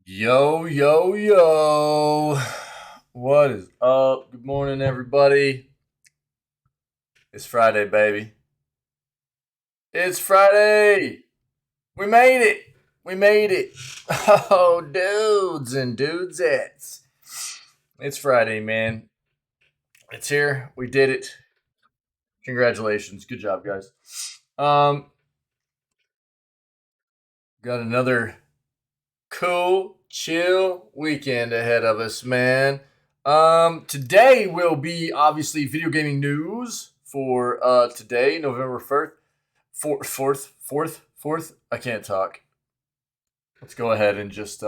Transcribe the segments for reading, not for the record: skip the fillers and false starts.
Yo, yo, yo. What is up? Good morning, everybody. It's Friday, baby. It's Friday. We made it. We made it. Oh, dudes and dudesettes. It's Friday, man. It's here. We did it. Congratulations. Good job, guys. Um, got another cool, chill weekend ahead of us, man. Today will be obviously video gaming news for today, November 1st, 4th. I can't talk. Let's go ahead and just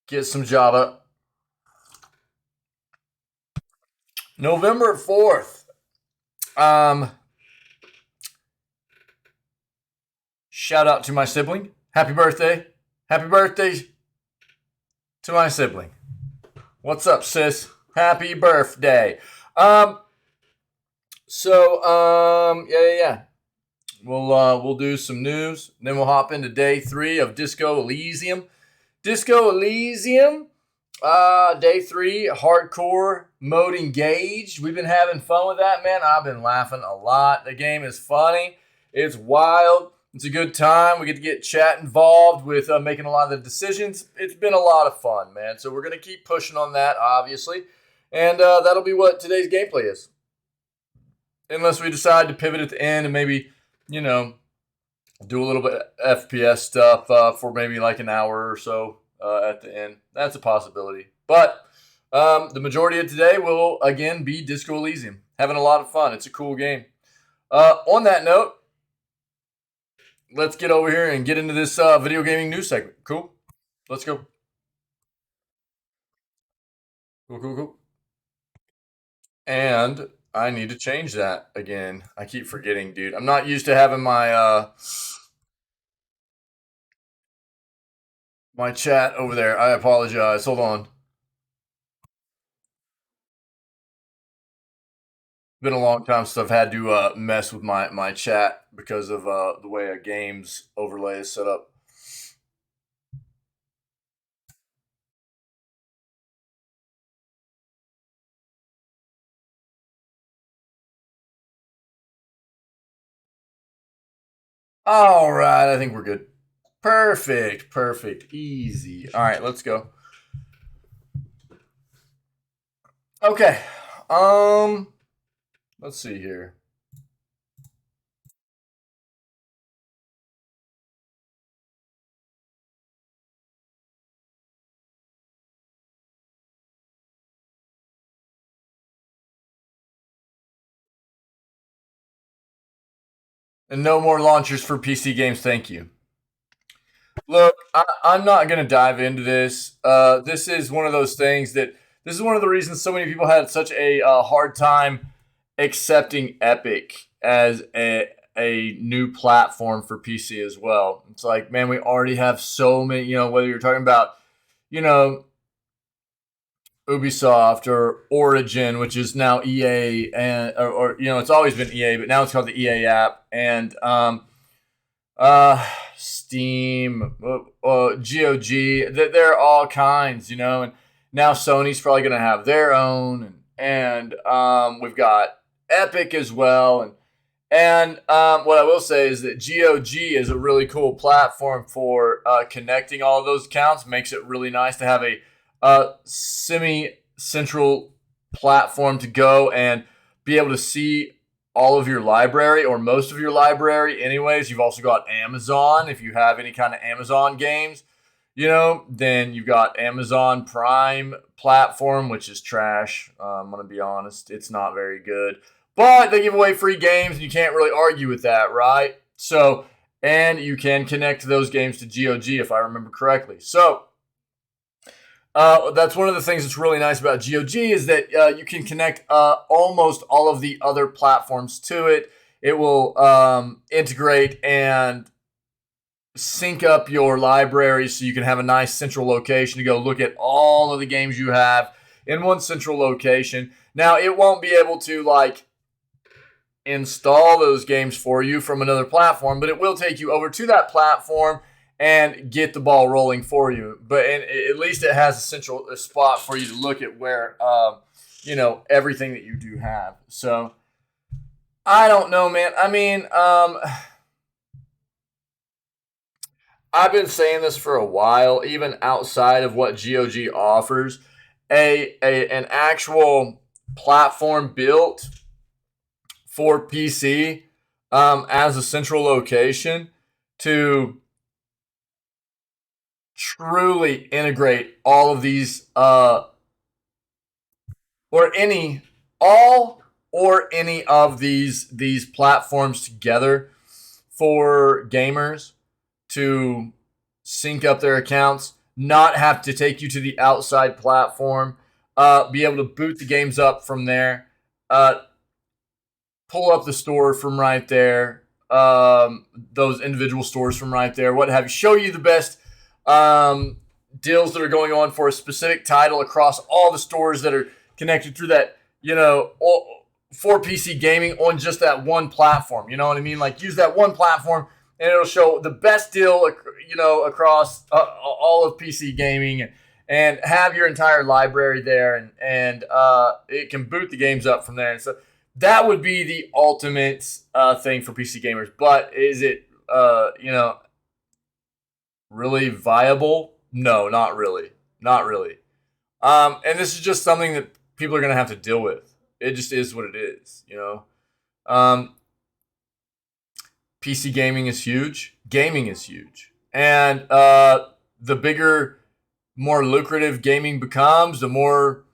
get some Java. November 4th. Um, Shout out to my sibling. Happy birthday. Happy birthday to my sibling. What's up, sis? Happy birthday. Yeah. We'll do some news. Then we'll hop into day 3 of Disco Elysium. Disco Elysium, day 3, hardcore mode engaged. We've been having fun with that, man. I've been laughing a lot. The game is funny. It's wild. It's a good time. We get to get chat involved with making a lot of the decisions. It's been a lot of fun, man. So we're going to keep pushing on that, obviously. And that'll be what today's gameplay is. Unless we decide to pivot at the end and maybe, do a little bit of FPS stuff for maybe like an hour or so at the end. That's a possibility. But the majority of today will, again, be Disco Elysium. Having a lot of fun. It's a cool game. On that note, let's get over here and get into this video gaming news segment. Cool? Let's go. Cool. And I need to change that again. I keep forgetting, dude. I'm not used to having my chat over there. I apologize. Hold on. Been a long time since I've had to mess with my chat because of the way a game's overlay is set up. All right, I think we're good. Perfect. Easy. All right, let's go. Okay. Let's see here. And no more launchers for PC games, thank you. Look, I'm not going to dive into this. This is one of those things that this is one of the reasons so many people had such a hard time accepting Epic as a new platform for PC as well. It's like, man, we already have so many, whether you're talking about, you know, Ubisoft or Origin, which is now EA, and or it's always been EA, but now it's called the EA app, and Steam, GOG. There are all kinds, and now Sony's probably going to have their own, and we've got Epic as well, and what I will say is that GOG is a really cool platform for connecting all of those accounts. Makes it really nice to have a semi-central platform to go and be able to see all of your library or most of your library anyways. You've also got Amazon. If you have any kind of Amazon games, then you've got Amazon Prime platform, which is trash. I'm going to be honest. It's not very good. But they give away free games, and you can't really argue with that, right? So, and you can connect those games to GOG, if I remember correctly. So, that's one of the things that's really nice about GOG is that you can connect almost all of the other platforms to it. It will integrate and sync up your library so you can have a nice central location to go look at all of the games you have in one central location. Now, it won't be able to install those games for you from another platform, but it will take you over to that platform and get the ball rolling for you. But at least it has a spot for you to look at where everything that you do have. So I don't know, man. I mean, I've been saying this for a while, even outside of what GOG offers, an actual platform built for PC as a central location to truly integrate all of these or any all or any of these platforms together for gamers to sync up their accounts, not have to take you to the outside platform, be able to boot the games up from there, pull up the store from right there, those individual stores from right there, what have you, show you the best deals that are going on for a specific title across all the stores that are connected through that, for PC gaming on just that one platform. You know what I mean? Like, use that one platform and it'll show the best deal, across all of PC gaming, and have your entire library there, and it can boot the games up from there. And so that would be the ultimate thing for PC gamers. But is it, really viable? No, not really. Not really. And this is just something that people are going to have to deal with. It just is what it is, PC gaming is huge. Gaming is huge. And the bigger, more lucrative gaming becomes, the more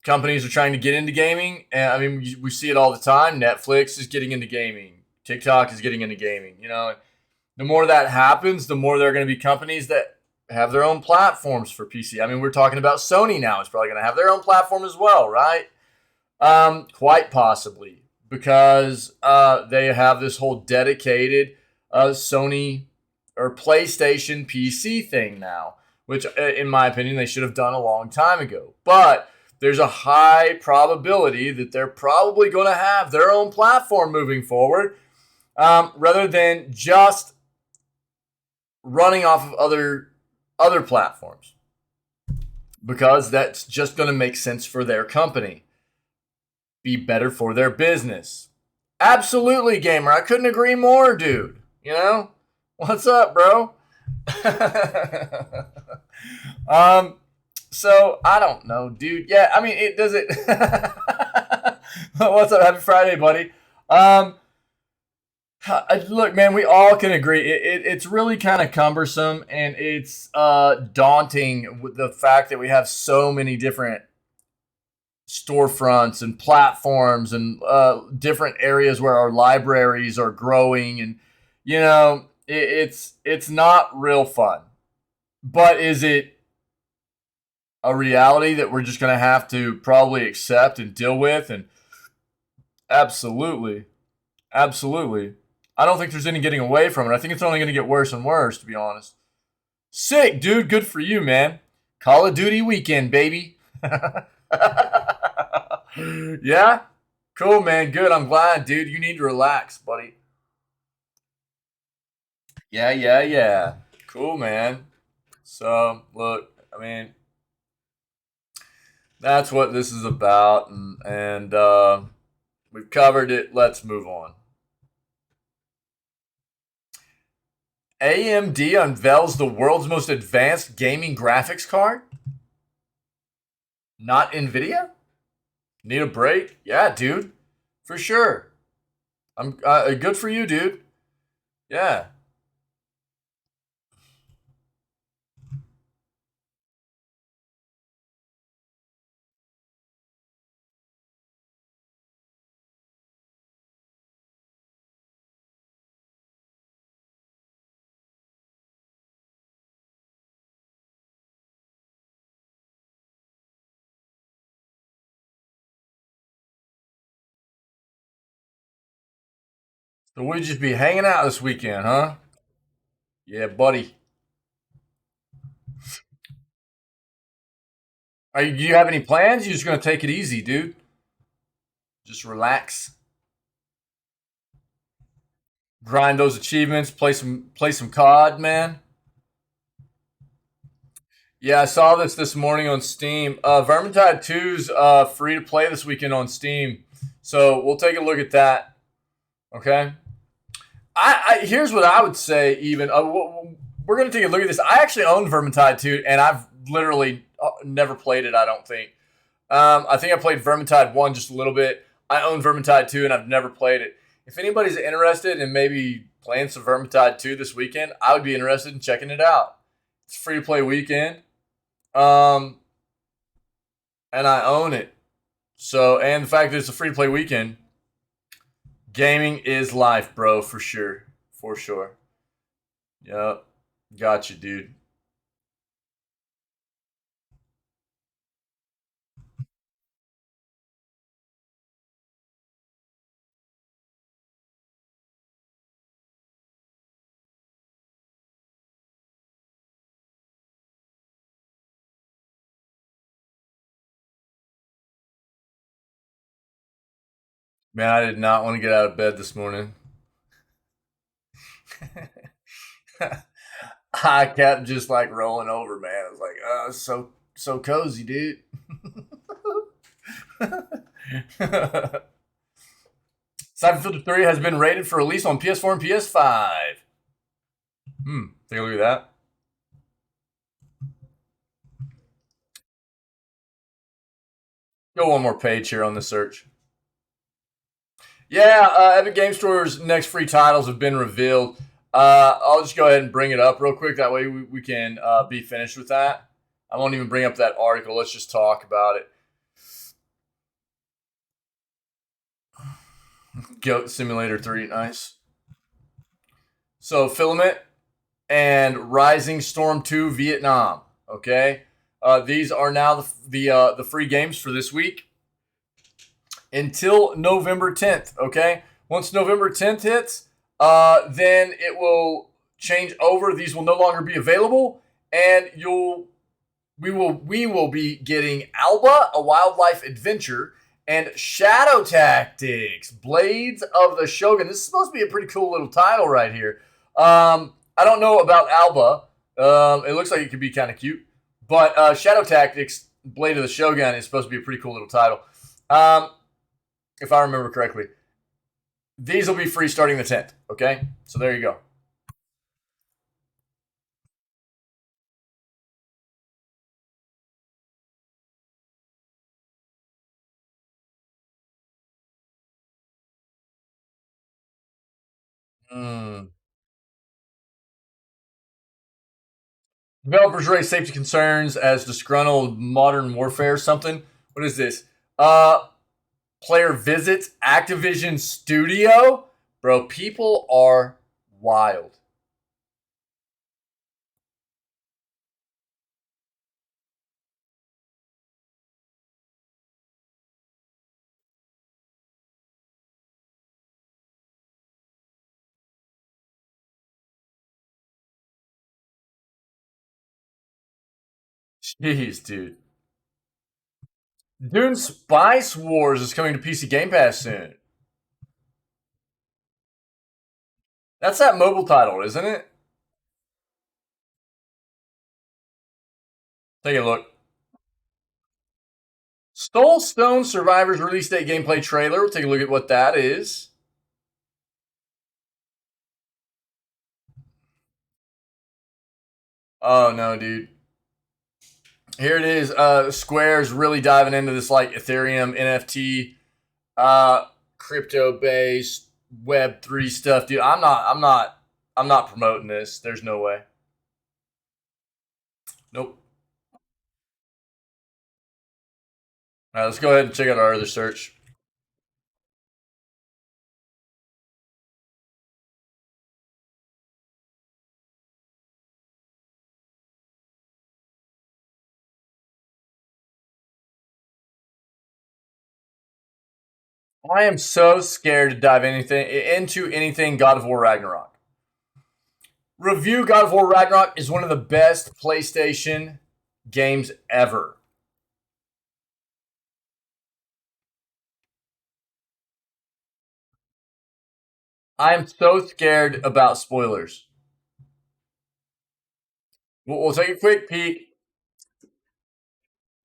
companies are trying to get into gaming. And I mean, we see it all the time. Netflix is getting into gaming. TikTok is getting into gaming. The more that happens, the more there are going to be companies that have their own platforms for PC. I mean, we're talking about Sony now. It's probably going to have their own platform as well, right? Quite possibly, because they have this whole dedicated Sony or PlayStation PC thing now, which, in my opinion, they should have done a long time ago. But there's a high probability that they're probably going to have their own platform moving forward, rather than just running off of other platforms, because that's just going to make sense for their company, be better for their business. Absolutely, gamer. I couldn't agree more, dude. What's up, bro? So I don't know, dude. Yeah, I mean, it does it. What's up? Happy Friday, buddy. Look, man, we all can agree. It's really kind of cumbersome, and it's daunting with the fact that we have so many different storefronts and platforms and different areas where our libraries are growing, and it's not real fun. But is it a reality that we're just going to have to probably accept and deal with? And absolutely, absolutely. I don't think there's any getting away from it. I think it's only going to get worse and worse, to be honest. Sick, dude. Good for you, man. Call of Duty weekend, baby. Yeah? Cool, man. Good. I'm glad, dude. You need to relax, buddy. Yeah, yeah, yeah. Cool, man. So, look, I mean, that's what this is about, and we've covered it. Let's move on. AMD unveils the world's most advanced gaming graphics card? Not NVIDIA? Need a break? Yeah, dude. For sure. I'm good for you, dude. Yeah. So we just be hanging out this weekend, huh? Yeah, buddy. Do you have any plans? You're just gonna take it easy, dude. Just relax. Grind those achievements. Play some COD, man. Yeah, I saw this morning on Steam. Vermintide 2's free to play this weekend on Steam, so we'll take a look at that. Okay. I here's what I would say. Even we're gonna take a look at this. I actually own Vermintide 2, and I've literally never played it. I don't think. I think I played Vermintide 1 just a little bit. I own Vermintide 2, and I've never played it. If anybody's interested in maybe playing some Vermintide 2 this weekend, I would be interested in checking it out. It's free to play weekend. Um, and I own it. So, and the fact that it's a free to play weekend, gaming is life, bro, for sure. For sure. Yep. Got you, dude. Man, I did not want to get out of bed this morning. I kept just like rolling over, man. I was like, oh, it's so cozy, dude. Cyber Filter 3 has been rated for release on PS4 and PS5. Take a look at that. Go one more page here on the search. Yeah, Epic Game Store's next free titles have been revealed. I'll just go ahead and bring it up real quick. That way we can be finished with that. I won't even bring up that article. Let's just talk about it. Goat Simulator 3, nice. So Filament and Rising Storm 2 Vietnam. Okay, these are now the free games for this week until November 10th. Okay, once November 10th hits, then it will change over. These will no longer be available, and we will be getting Alba, a wildlife adventure, and Shadow Tactics, Blades of the Shogun. This is supposed to be a pretty cool little title right here. I don't know about Alba. It looks like it could be kind of cute, but Shadow Tactics, Blade of the Shogun is supposed to be a pretty cool little title. If I remember correctly, these will be free starting the 10th. Okay, so there you go. Mm. Developers raise safety concerns as disgruntled modern warfare something. What is this? Player visits Activision Studio. Bro, people are wild. Jeez, dude. Dune Spice Wars is coming to PC Game Pass soon. That's that mobile title, isn't it? Take a look. Stone Survivors release date gameplay trailer. We'll take a look at what that is. Oh no, dude. Here it is. Square's really diving into this like Ethereum NFT, uh, crypto based Web3 stuff, dude. I'm not promoting this. There's no way. Nope. All right, let's go ahead and check out our other search. I am so scared to dive into anything God of War Ragnarok. Review God of War Ragnarok is one of the best PlayStation games ever. I am so scared about spoilers. We'll take a quick peek.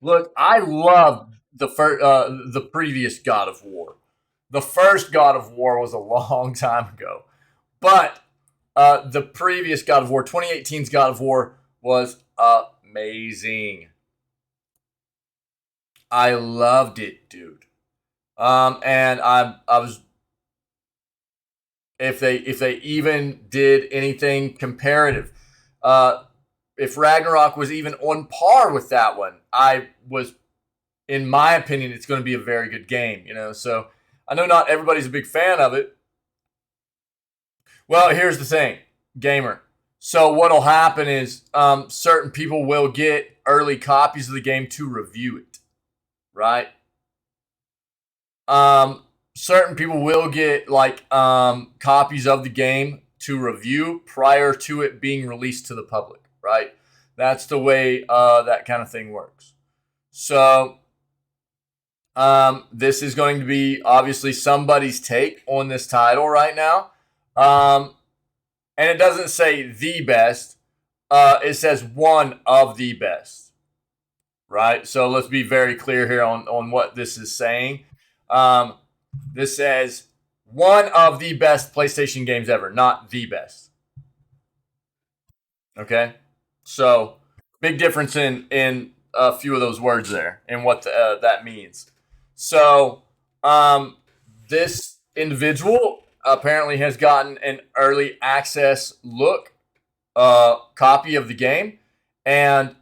Look, I love the previous God of War. The first God of War was a long time ago, but the previous God of War, 2018's God of War, was amazing. I loved it, dude. And I was, if they even did anything comparative, uh, if Ragnarok was even on par with that one, I was, in my opinion, it's going to be a very good game. So I know not everybody's a big fan of it. Well, here's the thing, gamer. So what'll happen is certain people will get early copies of the game to review it, right? Um, Certain people will get like copies of the game to review prior to it being released to the public, right? That's the way that kind of thing works. So this is going to be obviously somebody's take on this title right now. And it doesn't say the best. It says one of the best, right? So let's be very clear here on what this is saying. This says one of the best PlayStation games ever, not the best. Okay, so big difference in a few of those words there and what that means. So this individual apparently has gotten an early access look copy of the game, and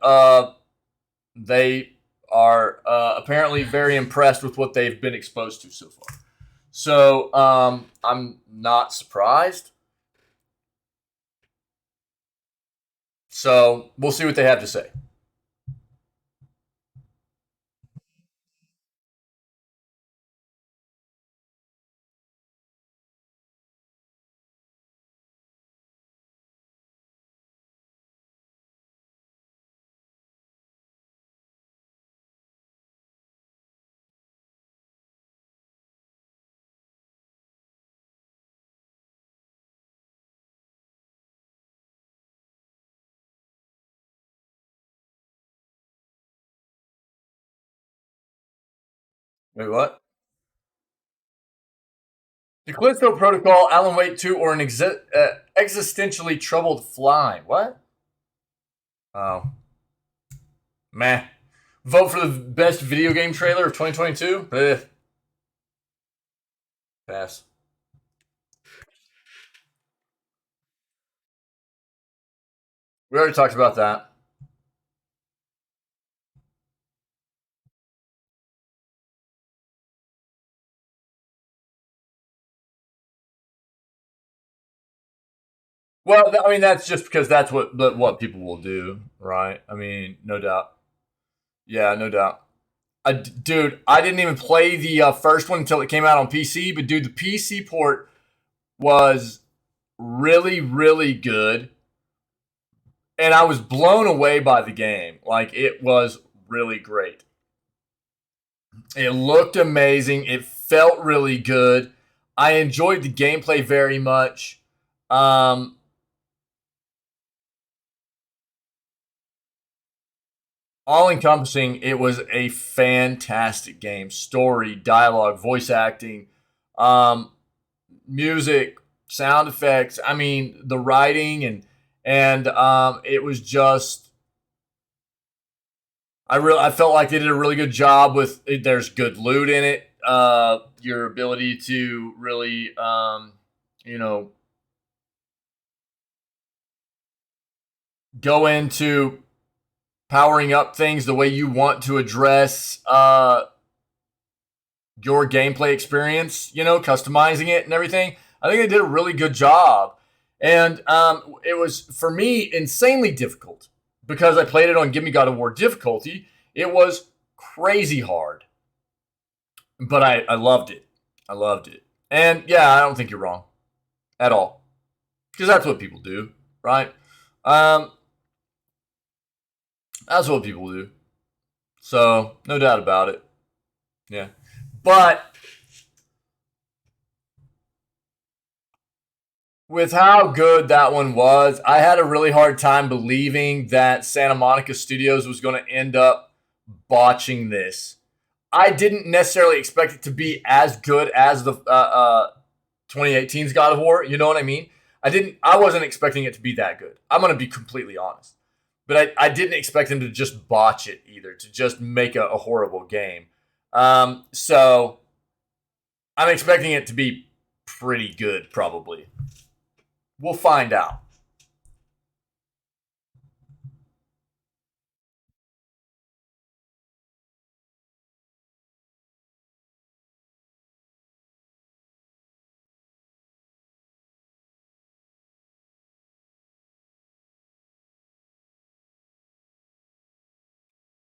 they are apparently very impressed with what they've been exposed to so far. So I'm not surprised. So we'll see what they have to say. Wait, what? The Callisto Protocol, Alan Wake 2, or an existentially troubled fly. What? Oh. Meh. Vote for the best video game trailer of 2022? Pass. We already talked about that. Well, I mean, that's just because that's what people will do, right? I mean, no doubt. Yeah, no doubt. Dude, I didn't even play the first one until it came out on PC, but dude, the PC port was really, really good. And I was blown away by the game. Like, it was really great. It looked amazing. It felt really good. I enjoyed the gameplay very much. Um, all encompassing, it was a fantastic game. Story, dialogue, voice acting, um, music, sound effects. I mean, the writing and it was just. I felt like they did a really good job with. There's good loot in it. Your ability to really, you know, go into powering up things the way you want to address your gameplay experience, customizing it and everything. I think they did a really good job. And it was, for me, insanely difficult because I played it on Give Me God of War difficulty. It was crazy hard, but I loved it. I loved it. And yeah, I don't think you're wrong at all because that's what people do, right? Um, that's what people do. So, no doubt about it. Yeah. But with how good that one was, I had a really hard time believing that Santa Monica Studios was going to end up botching this. I didn't necessarily expect it to be as good as the 2018's God of War. You know what I mean? I wasn't expecting it to be that good. I'm going to be completely honest. But I didn't expect them to just botch it either, to just make a horrible game. So I'm expecting it to be pretty good, probably. We'll find out.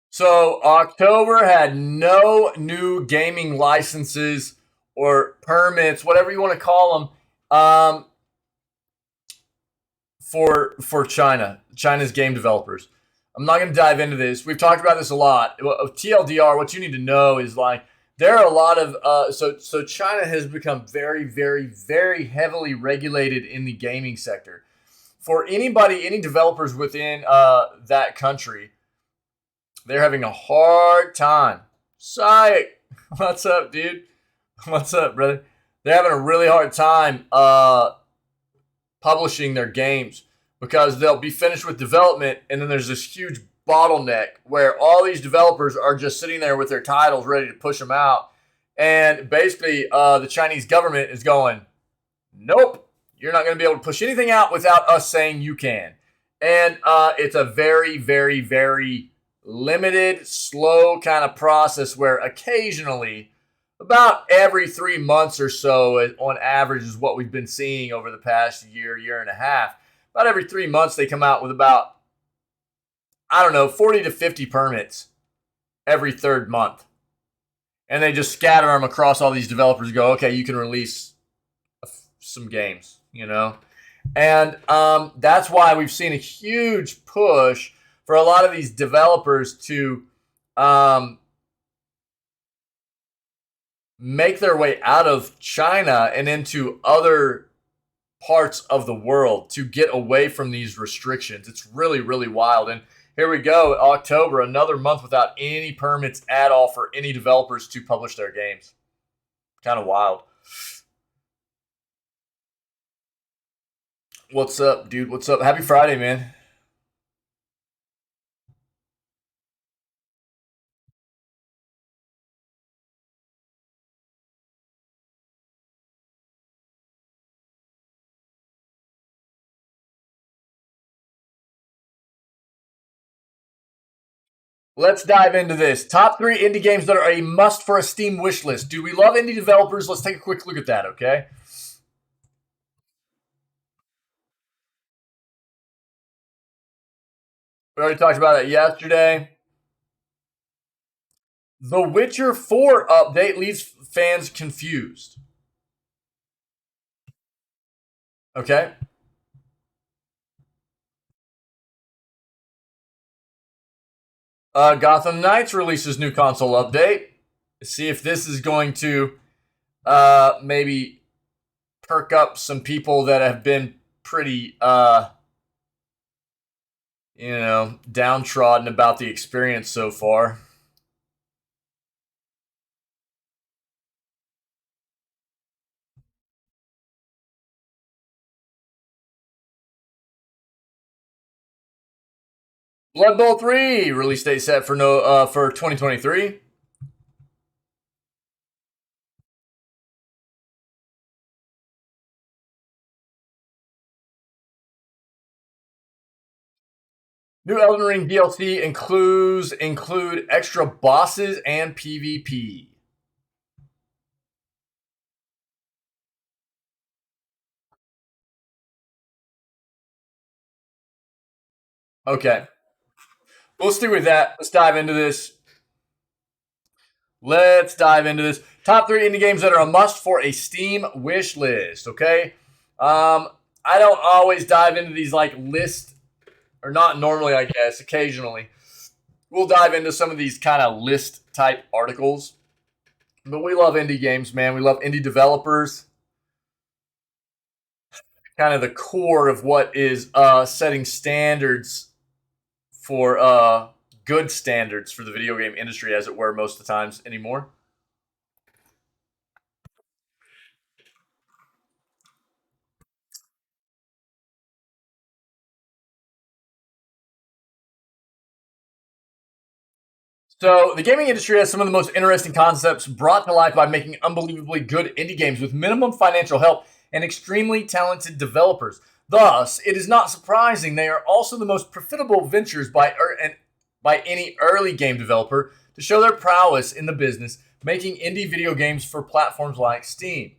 So October had no new gaming licenses or permits, whatever you want to call them, for China's game developers. I'm not going to dive into this. We've talked about this a lot. TLDR, what you need to know is like there are a lot of so China has become very, very, very heavily regulated in the gaming sector. For any developers within that country, they're having a hard time. Psych. What's up, dude? What's up, brother? They're having a really hard time publishing their games because they'll be finished with development and then there's this huge bottleneck where all these developers are just sitting there with their titles ready to push them out. And basically, the Chinese government is going, nope, you're not going to be able to push anything out without us saying you can. And it's a very, very, very limited, slow kind of process where occasionally, about every 3 months or so, on average, is what we've been seeing over the past year and a half. About every 3 months, they come out with about, 40 to 50 permits every third month. And they just scatter them across all these developers and go, okay, you can release some games, And that's why we've seen a huge push for a lot of these developers to make their way out of China and into other parts of the world to get away from these restrictions. It's really, really wild. And here we go, October, another month without any permits at all for any developers to publish their games. Kind of wild. What's up, dude? What's up? Happy Friday, man. Let's dive into this. Top 3 indie games that are a must for a Steam wish list. Dude, we love indie developers. Let's take a quick look at that, okay? We already talked about that yesterday. The Witcher 4 update leaves fans confused. Okay. Gotham Knights releases new console update. See if this is going to maybe perk up some people that have been pretty, downtrodden about the experience so far. Blood Bowl 3 release date set for 2023. New Elden Ring DLC include extra bosses and PvP. Okay. We'll stick with that. Let's dive into this. Top 3 indie games that are a must for a Steam wish list. Okay. I don't always dive into these like lists, or not normally, I guess. Occasionally, we'll dive into some of these kind of list type articles. But we love indie games, man. We love indie developers. Kind of the core of what is setting standards for good standards for the video game industry, as it were, most of the times anymore. So, the gaming industry has some of the most interesting concepts brought to life by making unbelievably good indie games with minimum financial help and extremely talented developers. Thus, it is not surprising they are also the most profitable ventures by any early game developer to show their prowess in the business, making indie video games for platforms like Steam.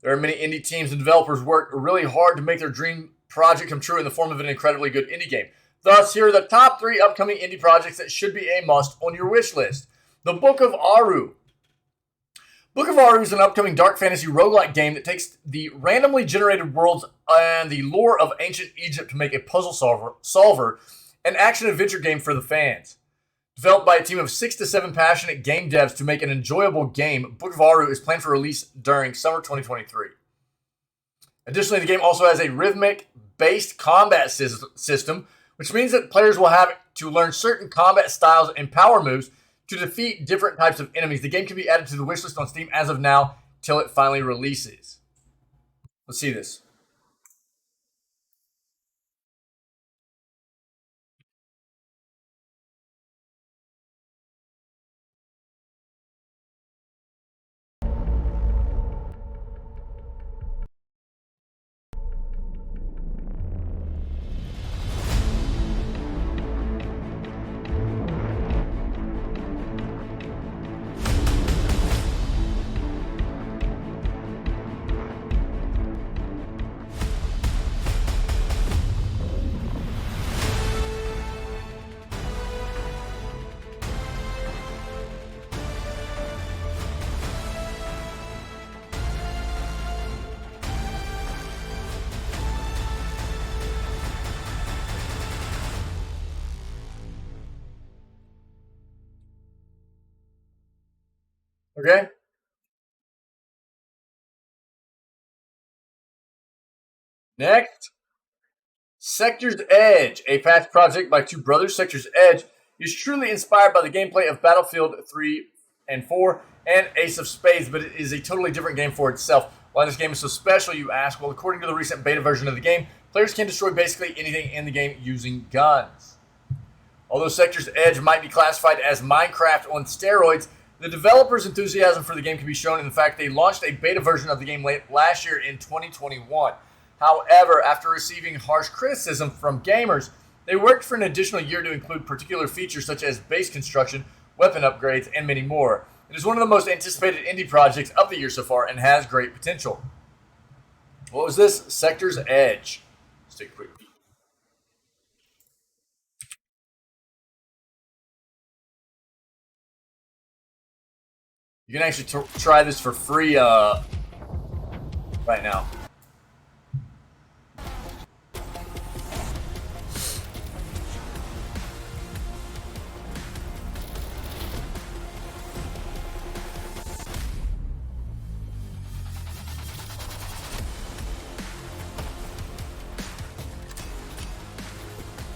There are many indie teams and developers work really hard to make their dream project come true in the form of an incredibly good indie game. Thus, here are the top 3 upcoming indie projects that should be a must on your wish list. The Book of Aru. Book of Aru is an upcoming dark fantasy roguelike game that takes the randomly generated worlds and the lore of ancient Egypt to make a puzzle solver and action-adventure game for the fans. Developed by a team of 6 to 7 passionate game devs to make an enjoyable game, Book of Aru is planned for release during summer 2023. Additionally, the game also has a rhythmic-based combat system, which means that players will have to learn certain combat styles and power moves to defeat different types of enemies. The game can be added to the wishlist on Steam as of now till it finally releases. Let's see this. Okay. Next, Sector's Edge, a past project by two brothers. Sector's Edge is truly inspired by the gameplay of Battlefield 3 and 4 and Ace of Spades, but it is a totally different game for itself. Why this game is so special, you ask? Well, according to the recent beta version of the game, players can destroy basically anything in the game using guns. Although Sector's Edge might be classified as Minecraft on steroids, the developers' enthusiasm for the game can be shown in the fact they launched a beta version of the game late last year in 2021. However, after receiving harsh criticism from gamers, they worked for an additional year to include particular features such as base construction, weapon upgrades, and many more. It is one of the most anticipated indie projects of the year so far and has great potential. What was this? Sector's Edge. Let's take a quick peek. You can actually try this for free right now.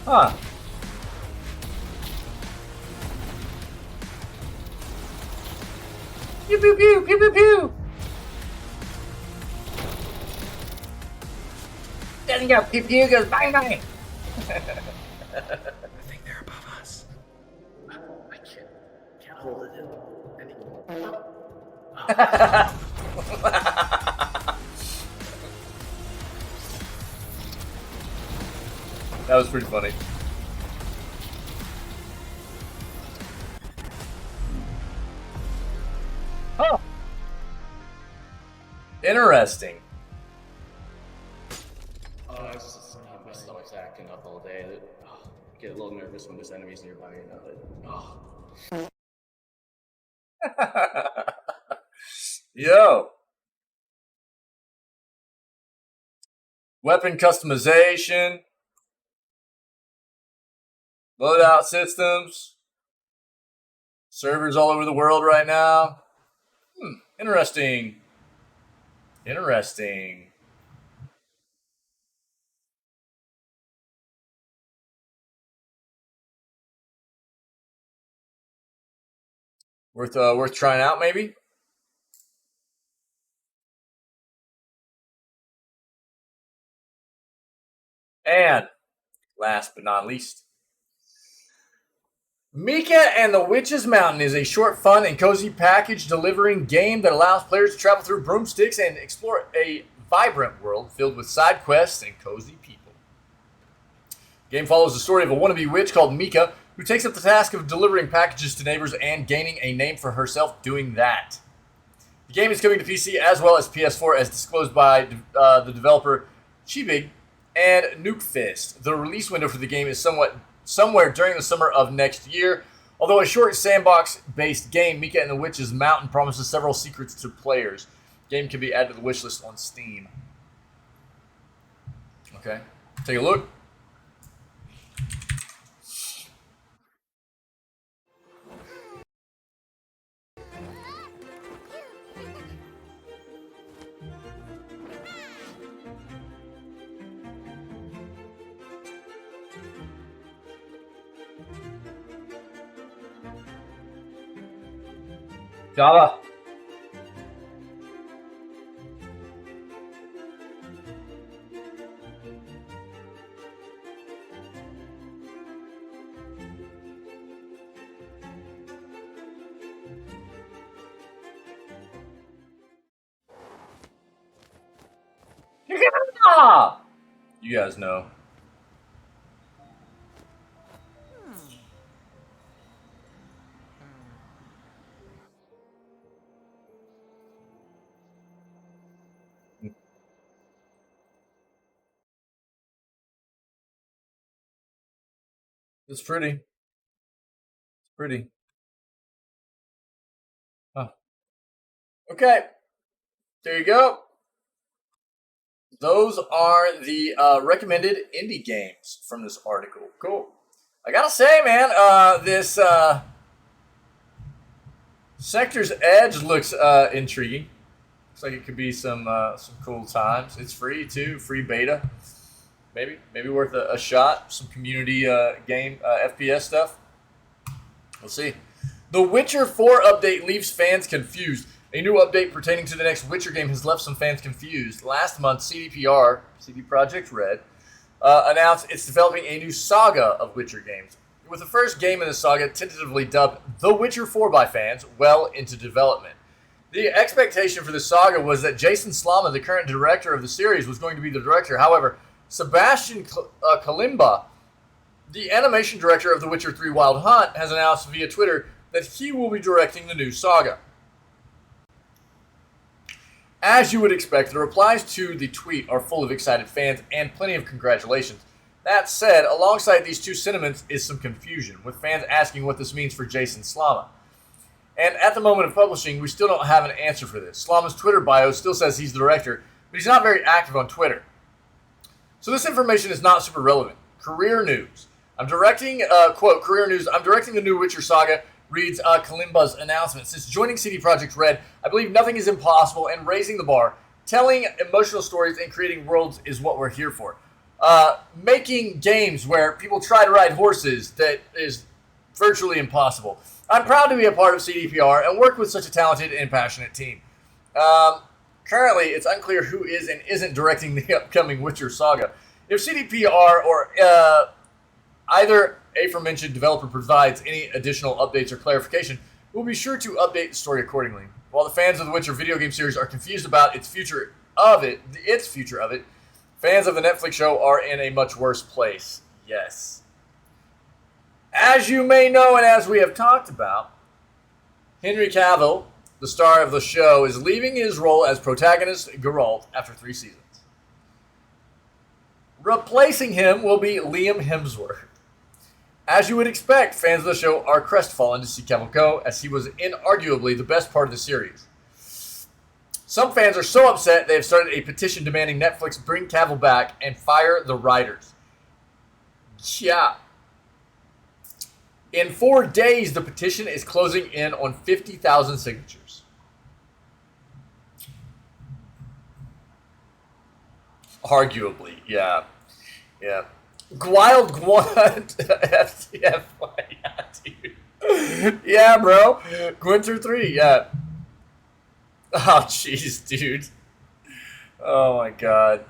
Huh. Pew pew pew pew pew pew. Doesn't go pew pew, goes bang bang. I think they're above us. I can't hold it in anymore. That was pretty funny. Huh. Interesting. I just my stomach's acting up all day. Get a little nervous when there's enemies nearby, you know. Yo. Weapon customization. Loadout systems. Servers all over the world right now. Interesting. Interesting. Worth trying out, maybe. And last but not least, Mika and the Witch's Mountain is a short, fun, and cozy package delivering game that allows players to travel through broomsticks and explore a vibrant world filled with side quests and cozy people. The game follows the story of a wannabe witch called Mika, who takes up the task of delivering packages to neighbors and gaining a name for herself doing that. The game is coming to PC as well as PS4, as disclosed by the developer Chibig and Nukefist. The release window for the game is somewhere during the summer of next year. Although a short sandbox-based game, Mika and the Witch's Mountain promises several secrets to players. The game can be added to the wishlist on Steam. Okay, take a look. Java. You guys know. It's pretty. It's pretty. Huh. Okay. There you go. Those are the recommended indie games from this article. Cool. I gotta say, man, this Sector's Edge looks intriguing. Looks like it could be some cool times. It's free too, free beta. Maybe worth a shot. Some community game FPS stuff. We'll see. The Witcher 4 update leaves fans confused. A new update pertaining to the next Witcher game has left some fans confused. Last month, CD Projekt Red, announced it's developing a new saga of Witcher games, with the first game in the saga tentatively dubbed The Witcher 4 by fans well into development. The expectation for the saga was that Jason Slama, the current director of the series, was going to be the director. However, Sebastian Kalimba, the animation director of The Witcher 3 Wild Hunt, has announced via Twitter that he will be directing the new saga. As you would expect, the replies to the tweet are full of excited fans and plenty of congratulations. That said, alongside these two sentiments is some confusion, with fans asking what this means for Jason Slama. And at the moment of publishing, we still don't have an answer for this. Slama's Twitter bio still says he's the director, but he's not very active on Twitter. So this information is not super relevant. Career news. Quote, career news, I'm directing the new Witcher saga, reads Kalimba's announcement. Since joining CD Projekt Red, I believe nothing is impossible, and raising the bar, telling emotional stories, and creating worlds is what we're here for. Making games where people try to ride horses, that is virtually impossible. I'm proud to be a part of CDPR and work with such a talented and passionate team. Currently, it's unclear who is and isn't directing the upcoming Witcher saga. If CDPR or either aforementioned developer provides any additional updates or clarification, we'll be sure to update the story accordingly. While the fans of the Witcher video game series are confused about its future of it, fans of the Netflix show are in a much worse place. Yes. As you may know, and as we have talked about, Henry Cavill, the star of the show, is leaving his role as protagonist Geralt after 3 seasons. Replacing him will be Liam Hemsworth. As you would expect, fans of the show are crestfallen to see Cavill go, as he was inarguably the best part of the series. Some fans are so upset they have started a petition demanding Netflix bring Cavill back and fire the writers. Yeah. In 4 days, the petition is closing in on 50,000 signatures. Arguably, yeah. Yeah. Wild Gwant FTF. Yeah, dude. Yeah, bro. Gwinter 3, yeah. Oh, jeez, dude. Oh, my God.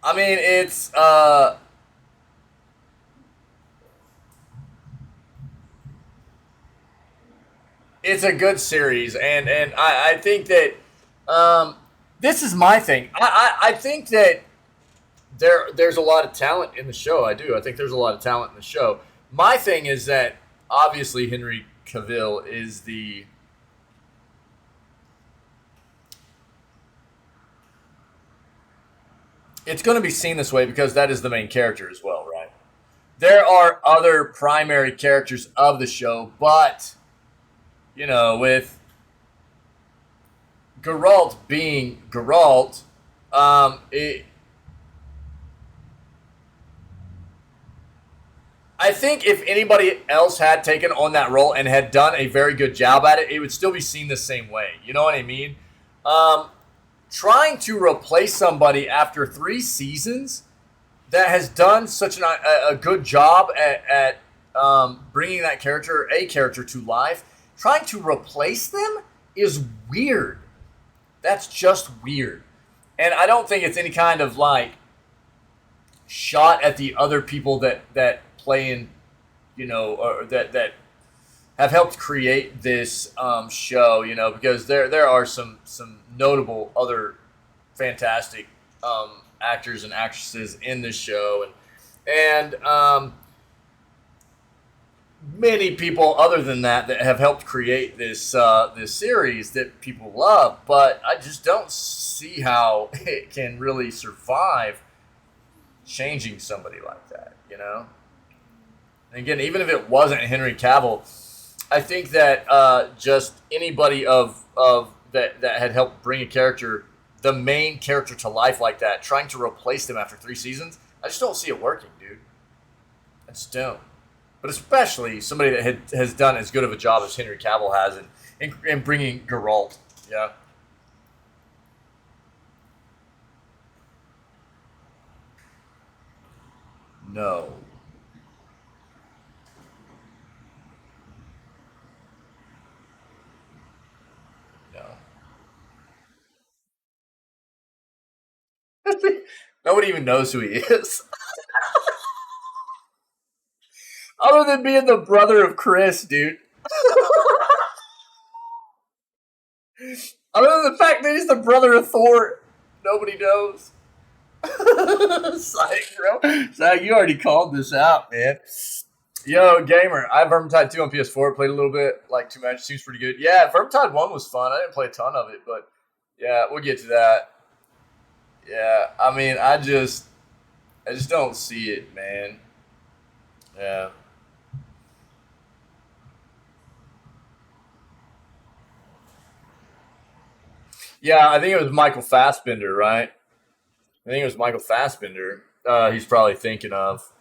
I mean, it's a good series, and I think that um, this is my thing. I think that there's a lot of talent in the show. I do. I think there's a lot of talent in the show. My thing is that obviously Henry Cavill is the it's going to be seen this way because that is the main character as well, right? There are other primary characters of the show, but with Geralt being Geralt, it, I think if anybody else had taken on that role and had done a very good job at it, it would still be seen the same way. You know what I mean? Um, Trying to replace somebody after 3 seasons that has done such a good job at bringing that character to life, trying to replace them is weird. That's just weird. And I don't think it's any kind of like shot at the other people that play in, or that have helped create this show, because there are some notable other fantastic actors and actresses in this show, and many people other than that have helped create this series that people love. But I just don't see how it can really survive changing somebody like that. And again, even if it wasn't Henry Cavill, I think that just anybody of that had helped bring the main character to life like that, trying to replace them after 3 seasons, I just don't see it working, dude. I just don't. But especially somebody that has done as good of a job as Henry Cavill has in bringing Geralt. Yeah. No. No. Nobody even knows who he is. Other than being the brother of Chris, dude. Other than the fact that he's the brother of Thor, nobody knows. Psych, bro. Psych, you already called this out, man. Yo, gamer, I have Vermintide 2 on PS4. Played a little bit, like 2 matches. Seems pretty good. Yeah, Vermintide 1 was fun. I didn't play a ton of it, but yeah, we'll get to that. Yeah, I mean, I just don't see it, man. Yeah. Yeah, I think it was Michael Fassbender, right? I think it was Michael Fassbender. He's probably thinking of.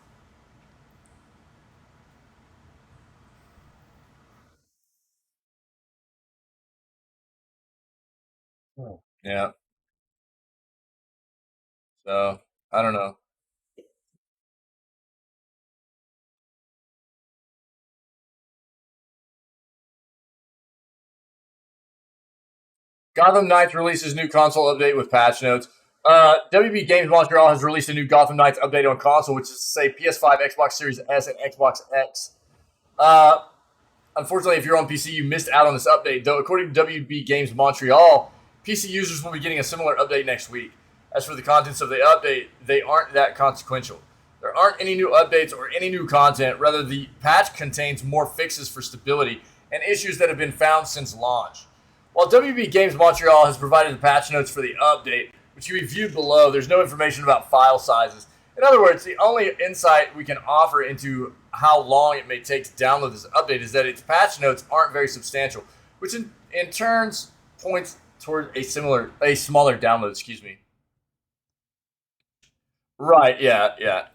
Yeah. So I don't know. Gotham Knights releases new console update with patch notes. WB Games Montreal has released a new Gotham Knights update on console, which is to say PS5, Xbox Series S, and Xbox X. Uh, Unfortunately, if you're on PC, you missed out on this update. Though, according to WB Games Montreal, PC users will be getting a similar update next week. As for the contents of the update, they aren't that consequential. There aren't any new updates or any new content. Rather, the patch contains more fixes for stability and issues that have been found since launch. While WB Games Montreal has provided the patch notes for the update, which you viewed below, there's no information about file sizes. In other words, the only insight we can offer into how long it may take to download this update is that its patch notes aren't very substantial, which in turns points toward a smaller download. Excuse me. Right? Yeah. Yeah.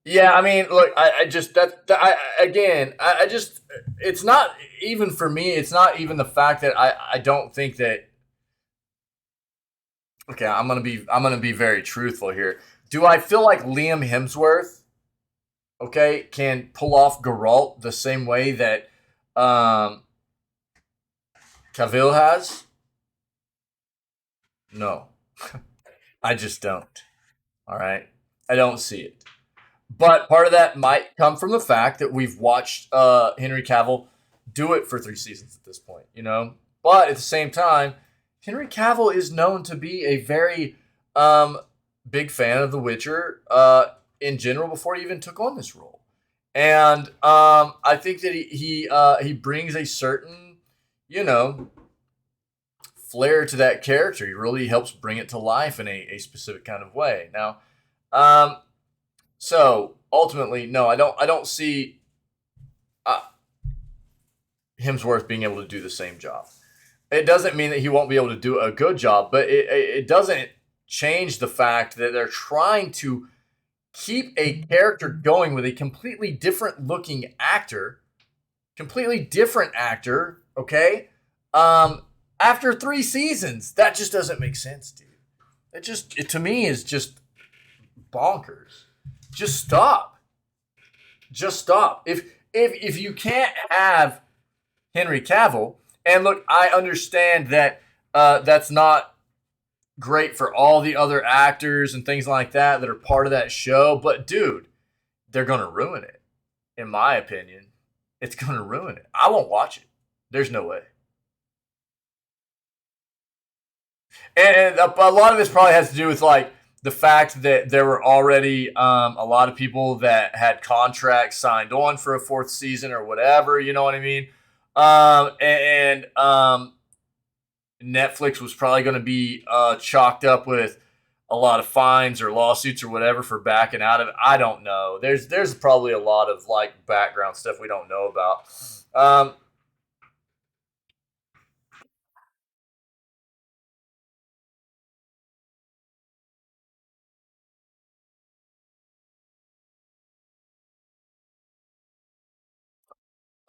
Yeah. I mean, look, I just again, I just it's not even for me. It's not even the fact that I don't think that Okay, I'm gonna be very truthful here. Do I feel like Liam Hemsworth, okay, can pull off Geralt the same way that um, Cavill has? No, I just don't. All right, I don't see it. But part of that might come from the fact that we've watched Henry Cavill do it for 3 seasons at this point, you know. But at the same time, Henry Cavill is known to be a very um, big fan of The Witcher in general before he even took on this role, and I think that he brings a certain, you know, flair to that character. He really helps bring it to life in a specific kind of way. Now, um, so ultimately, no, I don't see uh, Hemsworth being able to do the same job. It doesn't mean that he won't be able to do a good job, but it doesn't change the fact that they're trying to keep a character going with a completely different looking actor, completely different actor. Okay, um, after 3 seasons, that just doesn't make sense, dude. It to me is just bonkers. Just stop. Just stop. If you can't have Henry Cavill, and look, I understand that that's not great for all the other actors and things like that are part of that show, but dude, they're gonna ruin it. In my opinion, it's gonna ruin it. I won't watch it. There's no way. And a lot of this probably has to do with like the fact that there were already a lot of people that had contracts signed on for a fourth season or whatever. You know what I mean? And Netflix was probably going to be chalked up with a lot of fines or lawsuits or whatever for backing out of it. I don't know. There's probably a lot of like background stuff we don't know about. Um,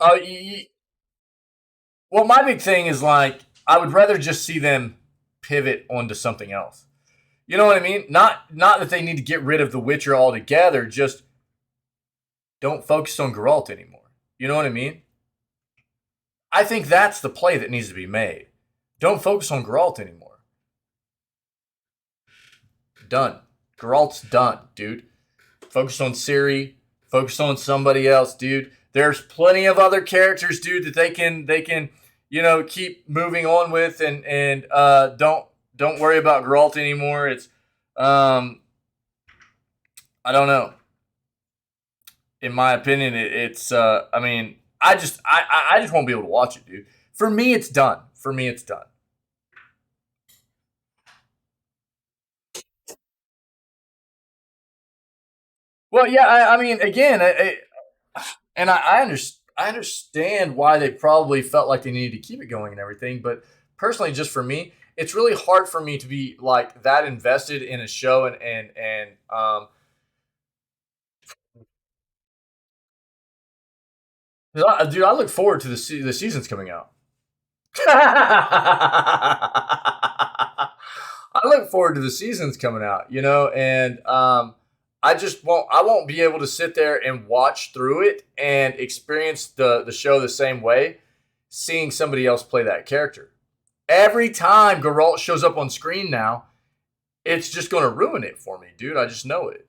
uh, y- well, my big thing is like I would rather just see them pivot onto something else. You know what I mean? Not that they need to get rid of The Witcher altogether. Just don't focus on Geralt anymore. You know what I mean? I think that's the play that needs to be made. Don't focus on Geralt anymore. Done. Geralt's done, dude. Focus on Ciri. Focus on somebody else, dude. There's plenty of other characters, dude, that they can keep moving on with and don't worry about Geralt anymore. It's um I don't know. In my opinion, it's I mean, I just won't be able to watch it, dude. For me, it's done. For me, it's done. Well, yeah, I mean, again, and I understand why they probably felt like they needed to keep it going and everything, but personally, just for me, it's really hard for me to be like that invested in a show and 'cause dude, I look forward to the seasons coming out. I look forward to the seasons coming out, and I won't be able to sit there and watch through it and experience the show the same way, seeing somebody else play that character. Every time Geralt shows up on screen now, it's just going to ruin it for me, dude. I just know it.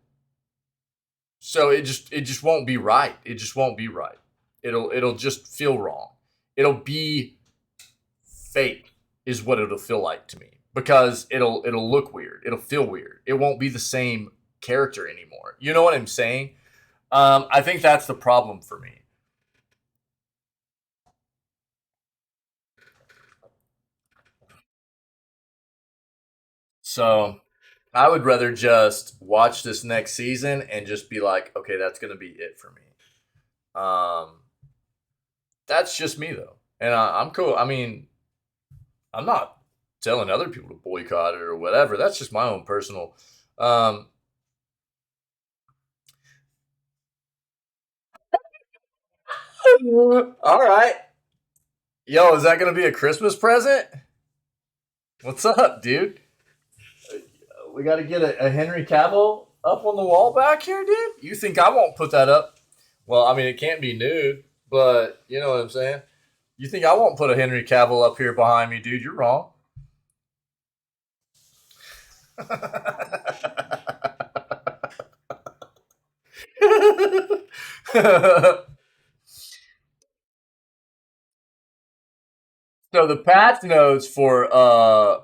So it just won't be right. It just won't be right. It'll just feel wrong. It'll be fake is what it'll feel like to me because it'll look weird. It'll feel weird. It won't be the same character anymore. You know what I'm saying? I think that's the problem for me. So I would rather just watch this next season and just be like, okay, that's gonna be it for me. Um, that's just me though, and I'm cool. I mean, I'm not telling other people to boycott it or whatever. That's just my own personal. Um, all right, yo, is that gonna be a Christmas present? What's up, dude? we got to get a Henry Cavill up on the wall back here, dude. You think I won't put that up? Well, I mean, it can't be nude, but you know what I'm saying. You think I won't put a Henry Cavill up here behind me, dude? You're wrong. So the patch notes for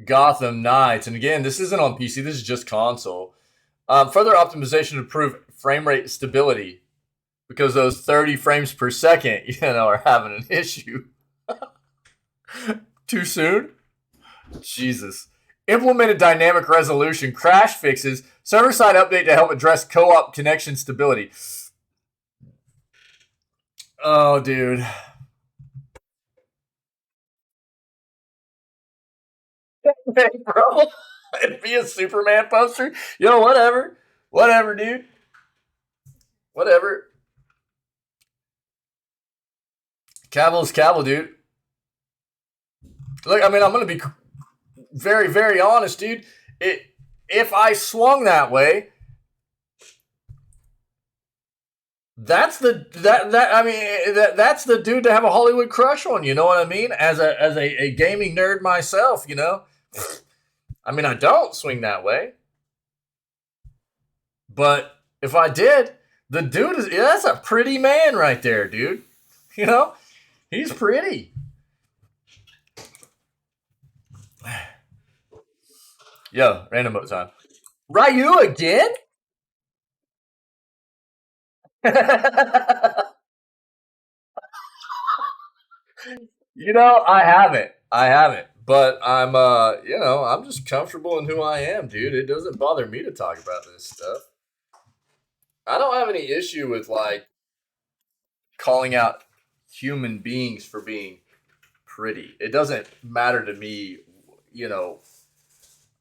Gotham Knights, and again, this isn't on PC. This is just console. Further optimization to improve frame rate stability because those 30 frames per second, are having an issue. Too soon? Jesus. Implemented dynamic resolution, crash fixes, server-side update to help address co-op connection stability. Oh, dude. Hey, bro. It'd be a Superman poster. Whatever. Whatever, dude. Whatever. Cavill's Cavill, dude. Look, I mean, I'm going to be very, very honest, dude. If I swung that way, that's the that's the dude to have a Hollywood crush on. You know what I mean? As a gaming nerd myself, I mean, I don't swing that way, but if I did, the dude that's a pretty man right there, dude. He's pretty. Yo, random mode time. Ryu again? I haven't. But I'm just comfortable in who I am, dude. It doesn't bother me to talk about this stuff. I don't have any issue with calling out human beings for being pretty. It doesn't matter to me,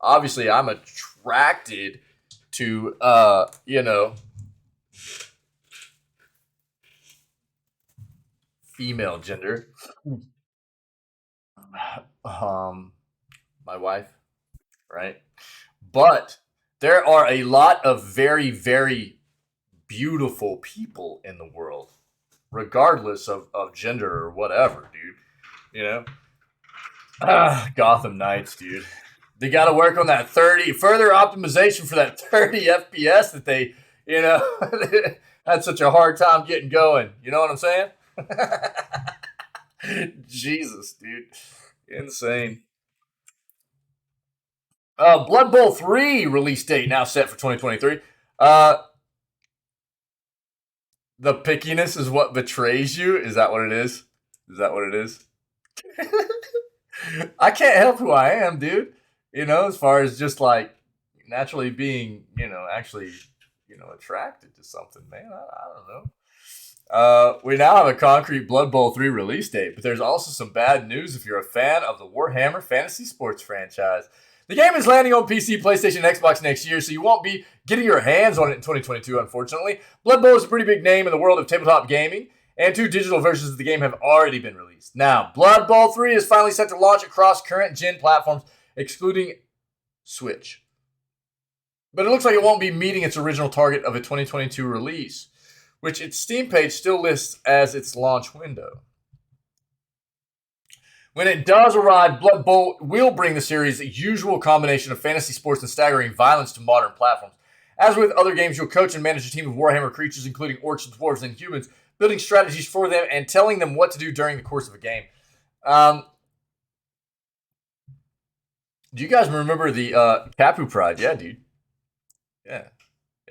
obviously I'm attracted to female gender. My wife, right? But there are a lot of very, very beautiful people in the world, regardless of gender or whatever, dude. Gotham Knights, dude. They got to work on that 30 further optimization for that 30 FPS that they, had such a hard time getting going. You know what I'm saying? Jesus, dude. Insane. Blood Bowl 3 release date now set for 2023. The pickiness is what betrays you. Is that what it is? Is that what it is? I can't help who I am, dude. As far as just naturally being, actually, attracted to something, man. I don't know. We now have a concrete Blood Bowl 3 release date, but there's also some bad news if you're a fan of the Warhammer Fantasy Sports franchise. The game is landing on PC, PlayStation, and Xbox next year, so you won't be getting your hands on it in 2022, unfortunately. Blood Bowl is a pretty big name in the world of tabletop gaming, and 2 digital versions of the game have already been released. Now, Blood Bowl 3 is finally set to launch across current gen platforms, excluding Switch. But it looks like it won't be meeting its original target of a 2022 release, which its Steam page still lists as its launch window. When it does arrive, Blood Bowl will bring the series' usual combination of fantasy sports and staggering violence to modern platforms. As with other games, you'll coach and manage a team of Warhammer creatures, including orcs, dwarves, and humans, building strategies for them and telling them what to do during the course of a game. Do you guys remember the Capu Pride? Yeah, dude. Yeah,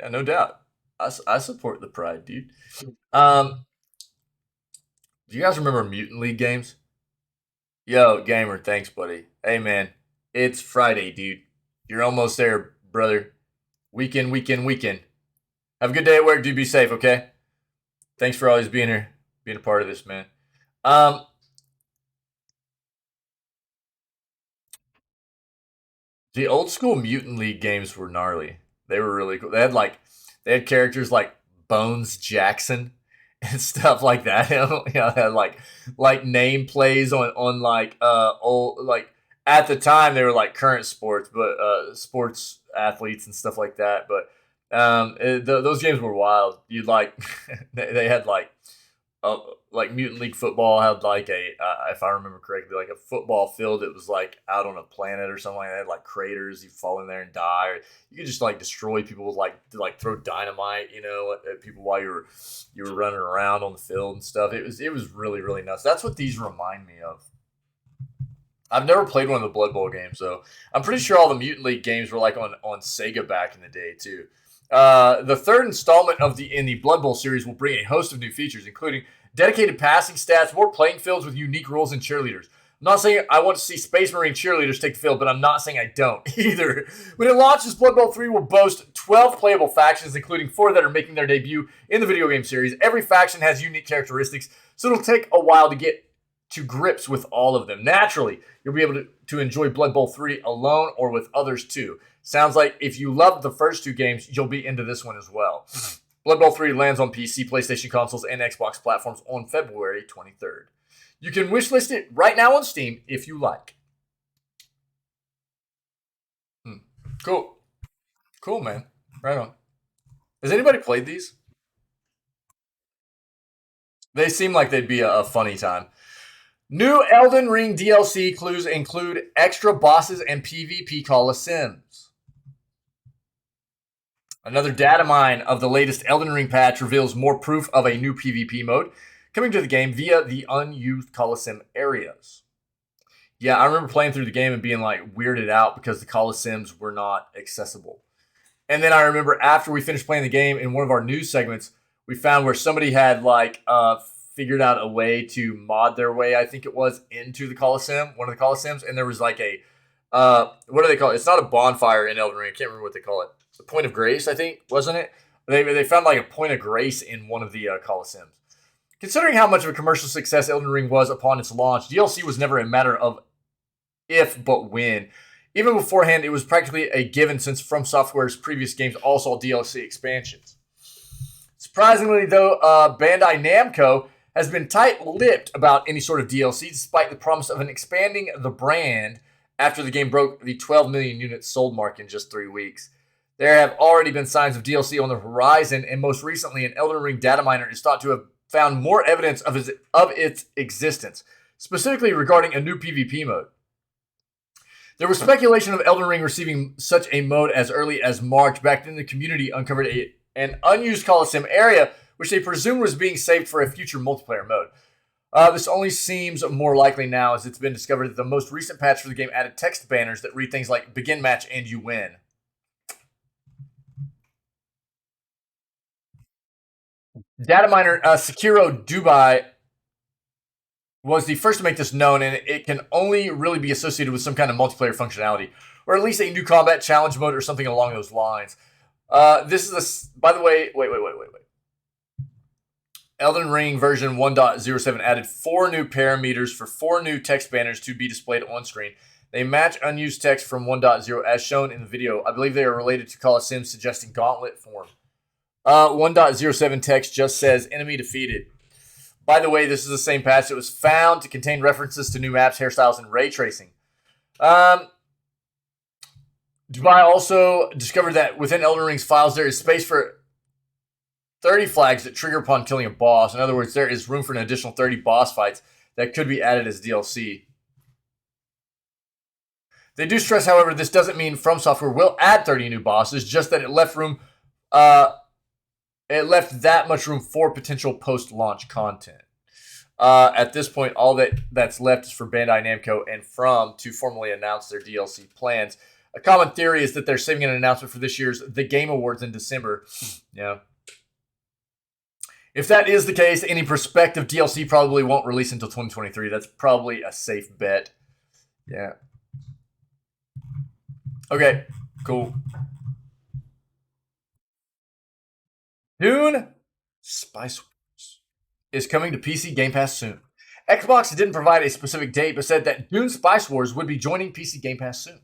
no doubt. I support the Pride, dude. Do you guys remember Mutant League games? Yo, gamer, thanks, buddy. Hey, man, it's Friday, dude. You're almost there, brother. Weekend. Have a good day at work, dude. Be safe, okay? Thanks for always being here, being a part of this, man. The old school Mutant League games were gnarly. They were really cool. They had characters like Bones Jackson and stuff like that. They had like name plays on old at the time they were like current sports, but sports athletes and stuff like that. But those games were wild. You'd like they had like Mutant League Football had like if I remember correctly, like a football field that was like out on a planet or something like that. It had like craters, you fall in there and die, or you could just like destroy people with like throw dynamite, at people while you were running around on the field and stuff. It was really really nuts. That's what these remind me of. I've never played one of the Blood Bowl games, so I'm pretty sure all the Mutant League games were like on Sega back in the day too. The third installment in the Blood Bowl series will bring a host of new features, including dedicated passing stats, more playing fields with unique rules, and cheerleaders. I'm not saying I want to see Space Marine cheerleaders take the field, but I'm not saying I don't either. When it launches, Blood Bowl 3 will boast 12 playable factions, including 4 that are making their debut in the video game series. Every faction has unique characteristics, so it'll take a while to get to grips with all of them. Naturally, you'll be able to enjoy Blood Bowl 3 alone or with others too. Sounds like if you loved the first 2 games, you'll be into this one as well. Blood Bowl 3 lands on PC, PlayStation consoles, and Xbox platforms on February 23rd. You can wishlist it right now on Steam if you like. Cool. Cool, man. Right on. Has anybody played these? They seem like they'd be a funny time. New Elden Ring DLC clues include extra bosses and PvP Colosseums. Another data mine of the latest Elden Ring patch reveals more proof of a new PvP mode coming to the game via the unused Colosseum areas. Yeah, I remember playing through the game and being like weirded out because the Colosseums were not accessible. And then I remember after we finished playing the game in one of our news segments, we found where somebody had figured out a way to mod their way, I think it was, into the Colosseum, one of the Colosseums, and there was like a what do they call it? It's not a bonfire in Elden Ring. I can't remember what they call it. The Point of Grace, I think, wasn't it? They found like a Point of Grace in one of the Colosseums. Considering how much of a commercial success Elden Ring was upon its launch, DLC was never a matter of if, but when. Even beforehand, it was practically a given since From Software's previous games all saw DLC expansions. Surprisingly, though, Bandai Namco has been tight-lipped about any sort of DLC, despite the promise of expanding the brand after the game broke the 12 million units sold mark in just 3 weeks. There have already been signs of DLC on the horizon, and most recently, an Elden Ring data miner is thought to have found more evidence of its existence, specifically regarding a new PvP mode. There was speculation of Elden Ring receiving such a mode as early as March. Back then, the community uncovered an unused Colosseum area, which they presumed was being saved for a future multiplayer mode. This only seems more likely now, as it's been discovered that the most recent patch for the game added text banners that read things like "Begin match and you win." Data miner Sekiro Dubai was the first to make this known, and it can only really be associated with some kind of multiplayer functionality, or at least a new combat challenge mode or something along those lines. This is by the way, wait. Elden Ring version 1.07 added 4 new parameters for 4 new text banners to be displayed on screen. They match unused text from 1.0 as shown in the video. I believe they are related to Colosseum, suggesting gauntlet form. 1.07 text just says enemy defeated. By the way, this is the same patch that was found to contain references to new maps, hairstyles, and ray tracing. Dubai also discovered that within Elden Ring's files, there is space for 30 flags that trigger upon killing a boss. In other words, there is room for an additional 30 boss fights that could be added as DLC. They do stress, however, this doesn't mean From Software will add 30 new bosses, just that it left room... It left that much room for potential post-launch content. At this point, all that's left is for Bandai Namco and From to formally announce their DLC plans. A common theory is that they're saving an announcement for this year's The Game Awards in December. Yeah. If that is the case, any prospective DLC probably won't release until 2023. That's probably a safe bet. Yeah. Okay, cool. Dune Spice Wars is coming to PC Game Pass soon. Xbox didn't provide a specific date, but said that Dune Spice Wars would be joining PC Game Pass soon.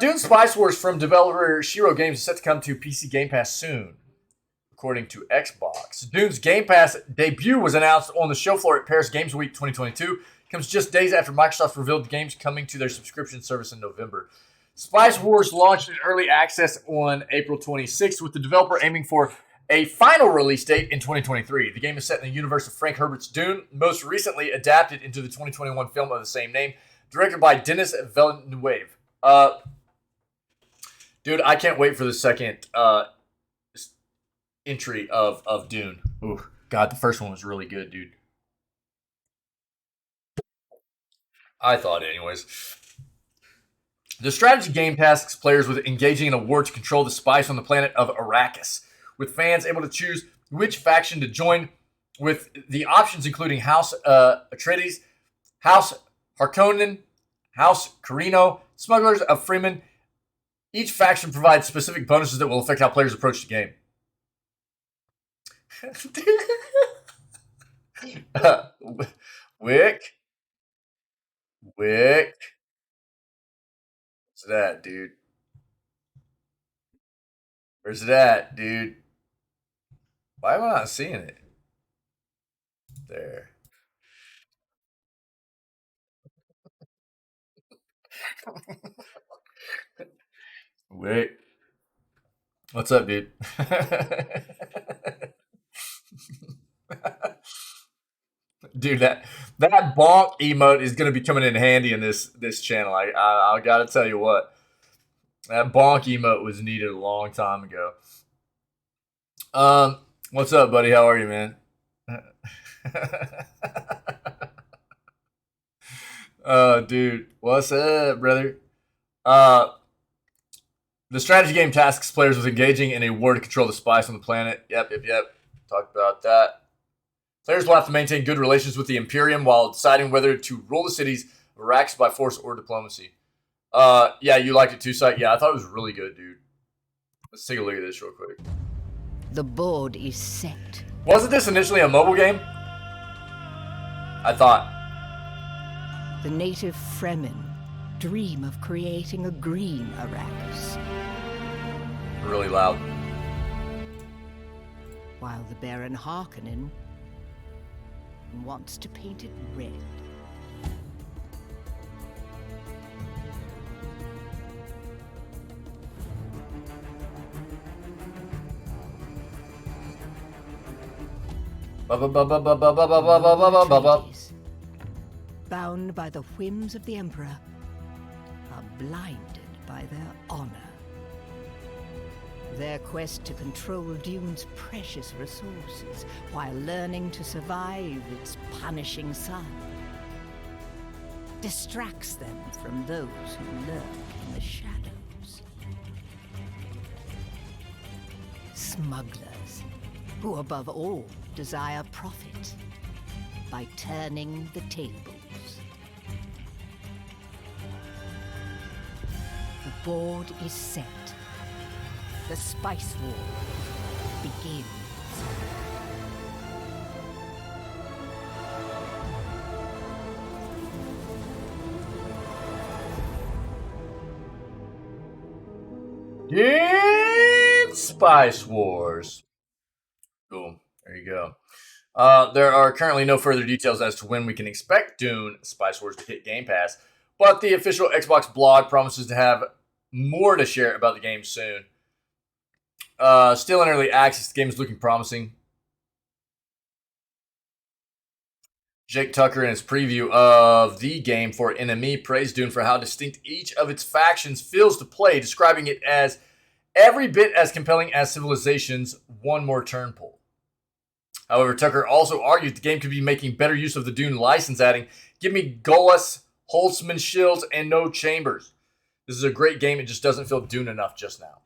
Dune Spice Wars from developer Shiro Games is set to come to PC Game Pass soon, according to Xbox. Dune's Game Pass debut was announced on the show floor at Paris Games Week 2022, comes just days after Microsoft revealed the game's coming to their subscription service in November. Spice Wars launched in early access on April 26th, with the developer aiming for a final release date in 2023. The game is set in the universe of Frank Herbert's Dune, most recently adapted into the 2021 film of the same name, directed by Denis Villeneuve. Dude, I can't wait for the second entry of Dune. Ooh, God, the first one was really good, dude. I thought, anyways. The strategy game tasks players with engaging in a war to control the spice on the planet of Arrakis, with fans able to choose which faction to join, with the options including House Atreides, House Harkonnen, House Carino, Smugglers of Freeman. Each faction provides specific bonuses that will affect how players approach the game. Wick. What's that, dude? Where's it at, dude? Why am I not seeing it? There. Wait. What's up, dude? Dude, that bonk emote is gonna be coming in handy in this channel. I gotta tell you what. That bonk emote was needed a long time ago. What's up, buddy? How are you, man? Dude, what's up, brother? The strategy game tasks players with engaging in a war to control the spice on the planet. Yep. Talked about that. Players will have to maintain good relations with the Imperium while deciding whether to rule the cities of Arrakis by force or diplomacy. Yeah, you liked it too, Sight? Yeah, I thought it was really good, dude. Let's take a look at this real quick. The board is set. Wasn't this initially a mobile game? I thought. The native Fremen dream of creating a green Arrakis, Really loud. while the Baron Harkonnen wants to paint it red. Atreides, bound by the whims of the Emperor, are blinded by their honor. Their quest to control Dune's precious resources while learning to survive its punishing sun distracts them from those who lurk in the shadows. Smugglers, who above all desire profit by turning the tables. The board is set. The Spice War begins. Game Spice Wars. Cool. There you go. There are currently no further details as to when we can expect Dune Spice Wars to hit Game Pass, but the official Xbox blog promises to have more to share about the game soon. Still in early access, the game is looking promising. Jake Tucker, in his preview of the game for NME, praised Dune for how distinct each of its factions feels to play, describing it as every bit as compelling as Civilization's One More Turn pull. However, Tucker also argued the game could be making better use of the Dune license, adding, "Give me Golas, Holtzman shields, and no chambers. This is a great game, it just doesn't feel Dune enough just now."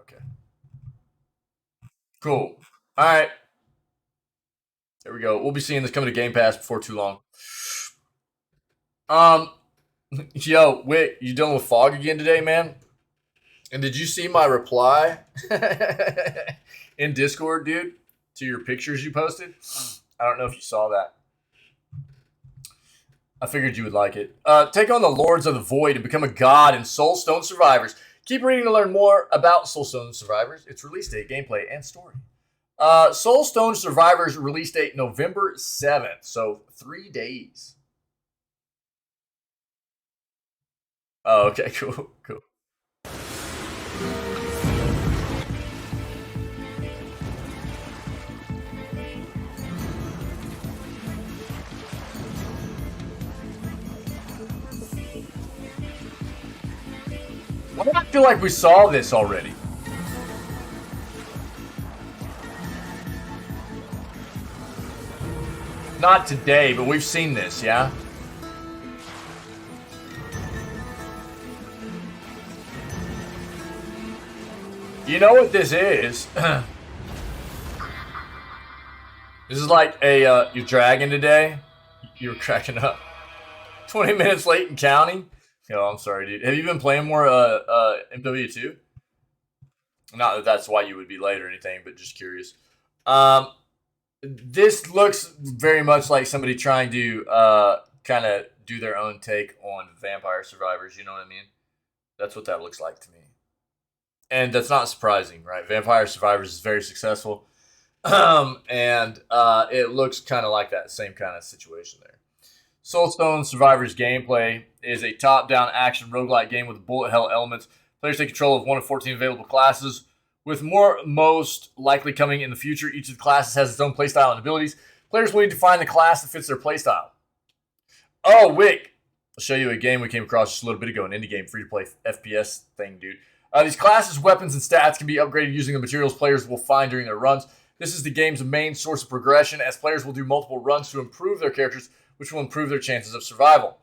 Okay. Cool. All right. There we go. We'll be seeing this coming to Game Pass before too long. Yo, wait, you dealing with fog again today, man? And did you see my reply in Discord, dude, to your pictures you posted? I don't know if you saw that. I figured you would like it. Take on the Lords of the Void and become a god in Soulstone Survivors. Keep reading to learn more about Soulstone Survivors, its release date, gameplay, and story. Soulstone Survivors release date November 7th. So 3 days. Oh, okay, cool. Why do I feel like we saw this already? Not today, but we've seen this, yeah? You know what this is? This is like a, you're dragging today. You're cracking up. 20 minutes late and counting. Oh, I'm sorry, dude. Have you been playing more MW2? Not that that's why you would be late or anything, but just curious. This looks very much like somebody trying to kind of do their own take on Vampire Survivors. You know what I mean? That's what that looks like to me. And that's not surprising, right? Vampire Survivors is very successful. And it looks kind of like that same kind of situation there. Soulstone Survivors gameplay is a top-down action roguelike game with bullet hell elements. Players take control of one of 14 available classes, with more most likely coming in the future. Each of the classes has its own playstyle and abilities. Players will need to find the class that fits their playstyle. Oh, Wick! I'll show you a game we came across just a little bit ago, an indie game, free-to-play FPS thing, dude. These classes, weapons, and stats can be upgraded using the materials players will find during their runs. This is the game's main source of progression, as players will do multiple runs to improve their characters, which will improve their chances of survival.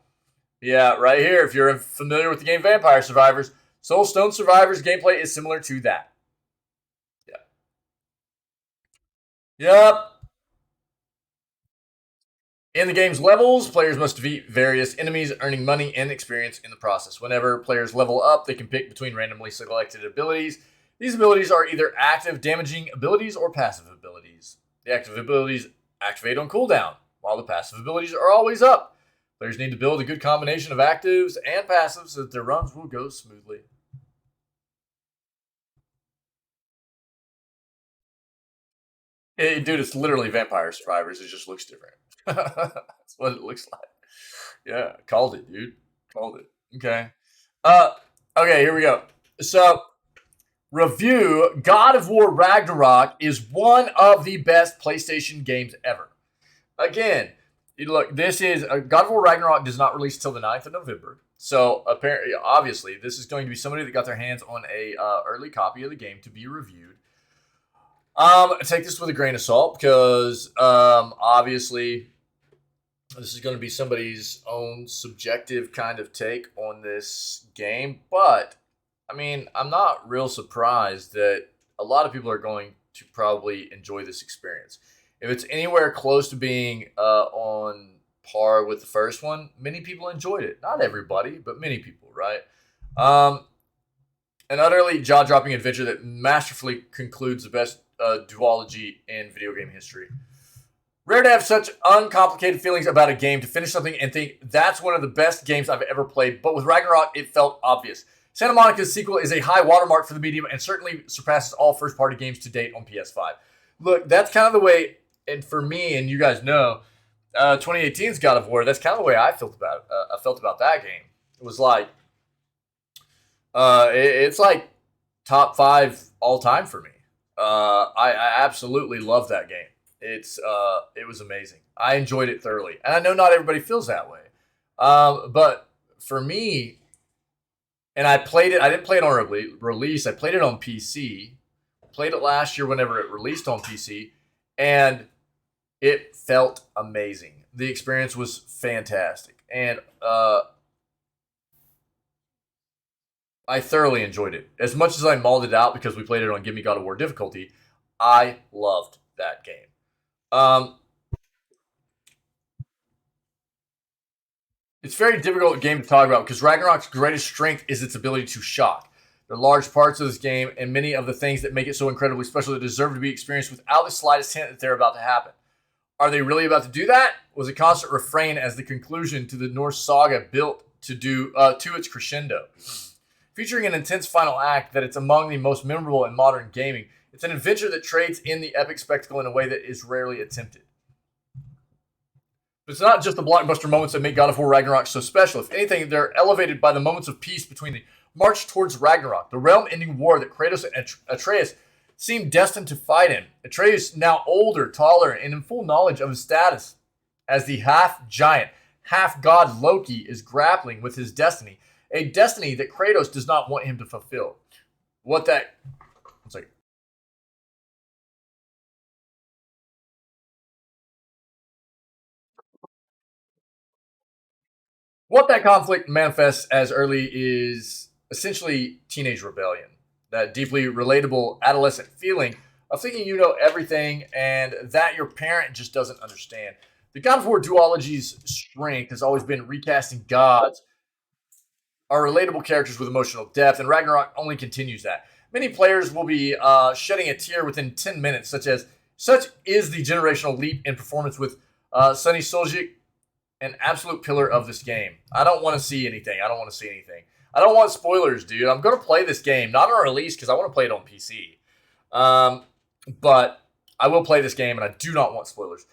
Yeah, right here, if you're familiar with the game Vampire Survivors, Soulstone Survivors gameplay is similar to that. Yep. In the game's levels, players must defeat various enemies, earning money and experience in the process. Whenever players level up, they can pick between randomly selected abilities. These abilities are either active, damaging abilities or passive abilities. The active abilities activate on cooldown, while the passive abilities are always up. Players need to build a good combination of actives and passives so that their runs will go smoothly. Hey, dude, it's literally Vampire Survivors. It just looks different. That's what it looks like. Yeah, called it, dude. Called it. Okay. Okay, here we go. So, review. God of War Ragnarok is one of the best PlayStation games ever. Again, look, this is God of War Ragnarok does not release until the 9th of November. So, apparently, obviously, this is going to be somebody that got their hands on a early copy of the game to be reviewed. Take this with a grain of salt because obviously this is going to be somebody's own subjective kind of take on this game. But, I mean, I'm not real surprised that a lot of people are going to probably enjoy this experience. If it's anywhere close to being on par with the first one, many people enjoyed it. Not everybody, but many people, right? An utterly jaw-dropping adventure that masterfully concludes the best duology in video game history. Rare to have such uncomplicated feelings about a game, to finish something and think that's one of the best games I've ever played, but with Ragnarok, it felt obvious. Santa Monica's sequel is a high watermark for the medium and certainly surpasses all first-party games to date on PS5. Look, that's kind of the way, and for me, and you guys know, 2018's God of War, that's kind of the way I felt about that game. It was like, it's like top 5 all-time for me. I absolutely love that game. It was amazing. I enjoyed it thoroughly, and I know not everybody feels that way. But for me, and I played it. I didn't play it on release. I played it on PC. Played it last year whenever it released on PC, and it felt amazing. The experience was fantastic, and I thoroughly enjoyed it. As much as I mauled it out because we played it on Give Me God of War difficulty, I loved that game. It's a very difficult game to talk about because Ragnarok's greatest strength is its ability to shock. There are large parts of this game and many of the things that make it so incredibly special that deserve to be experienced without the slightest hint that they're about to happen. Are they really about to do that? Was a constant refrain as the conclusion to the Norse saga built to its crescendo. Featuring an intense final act that it's among the most memorable in modern gaming, It's an adventure that trades in the epic spectacle in a way that is rarely attempted. But it's not just the blockbuster moments that make God of War Ragnarok so special. If anything, they're elevated by the moments of peace between the march towards Ragnarok, the realm-ending war that Kratos and Atreus seemed destined to fight in. Atreus, now older, taller, and in full knowledge of his status as the half-giant, half-god Loki, is grappling with his destiny, a destiny that Kratos does not want him to fulfill. What that conflict manifests as early is essentially teenage rebellion. That deeply relatable adolescent feeling of thinking you know everything and that your parent just doesn't understand. The God of War duology's strength has always been recasting gods are relatable characters with emotional depth, and Ragnarok only continues that. Many players will be shedding a tear within 10 minutes, such is the generational leap in performance with Sunny Suljic, an absolute pillar of this game. I don't want to see anything. I don't want spoilers, dude. I'm going to play this game, not on release because I want to play it on PC. But I will play this game, and I do not want spoilers.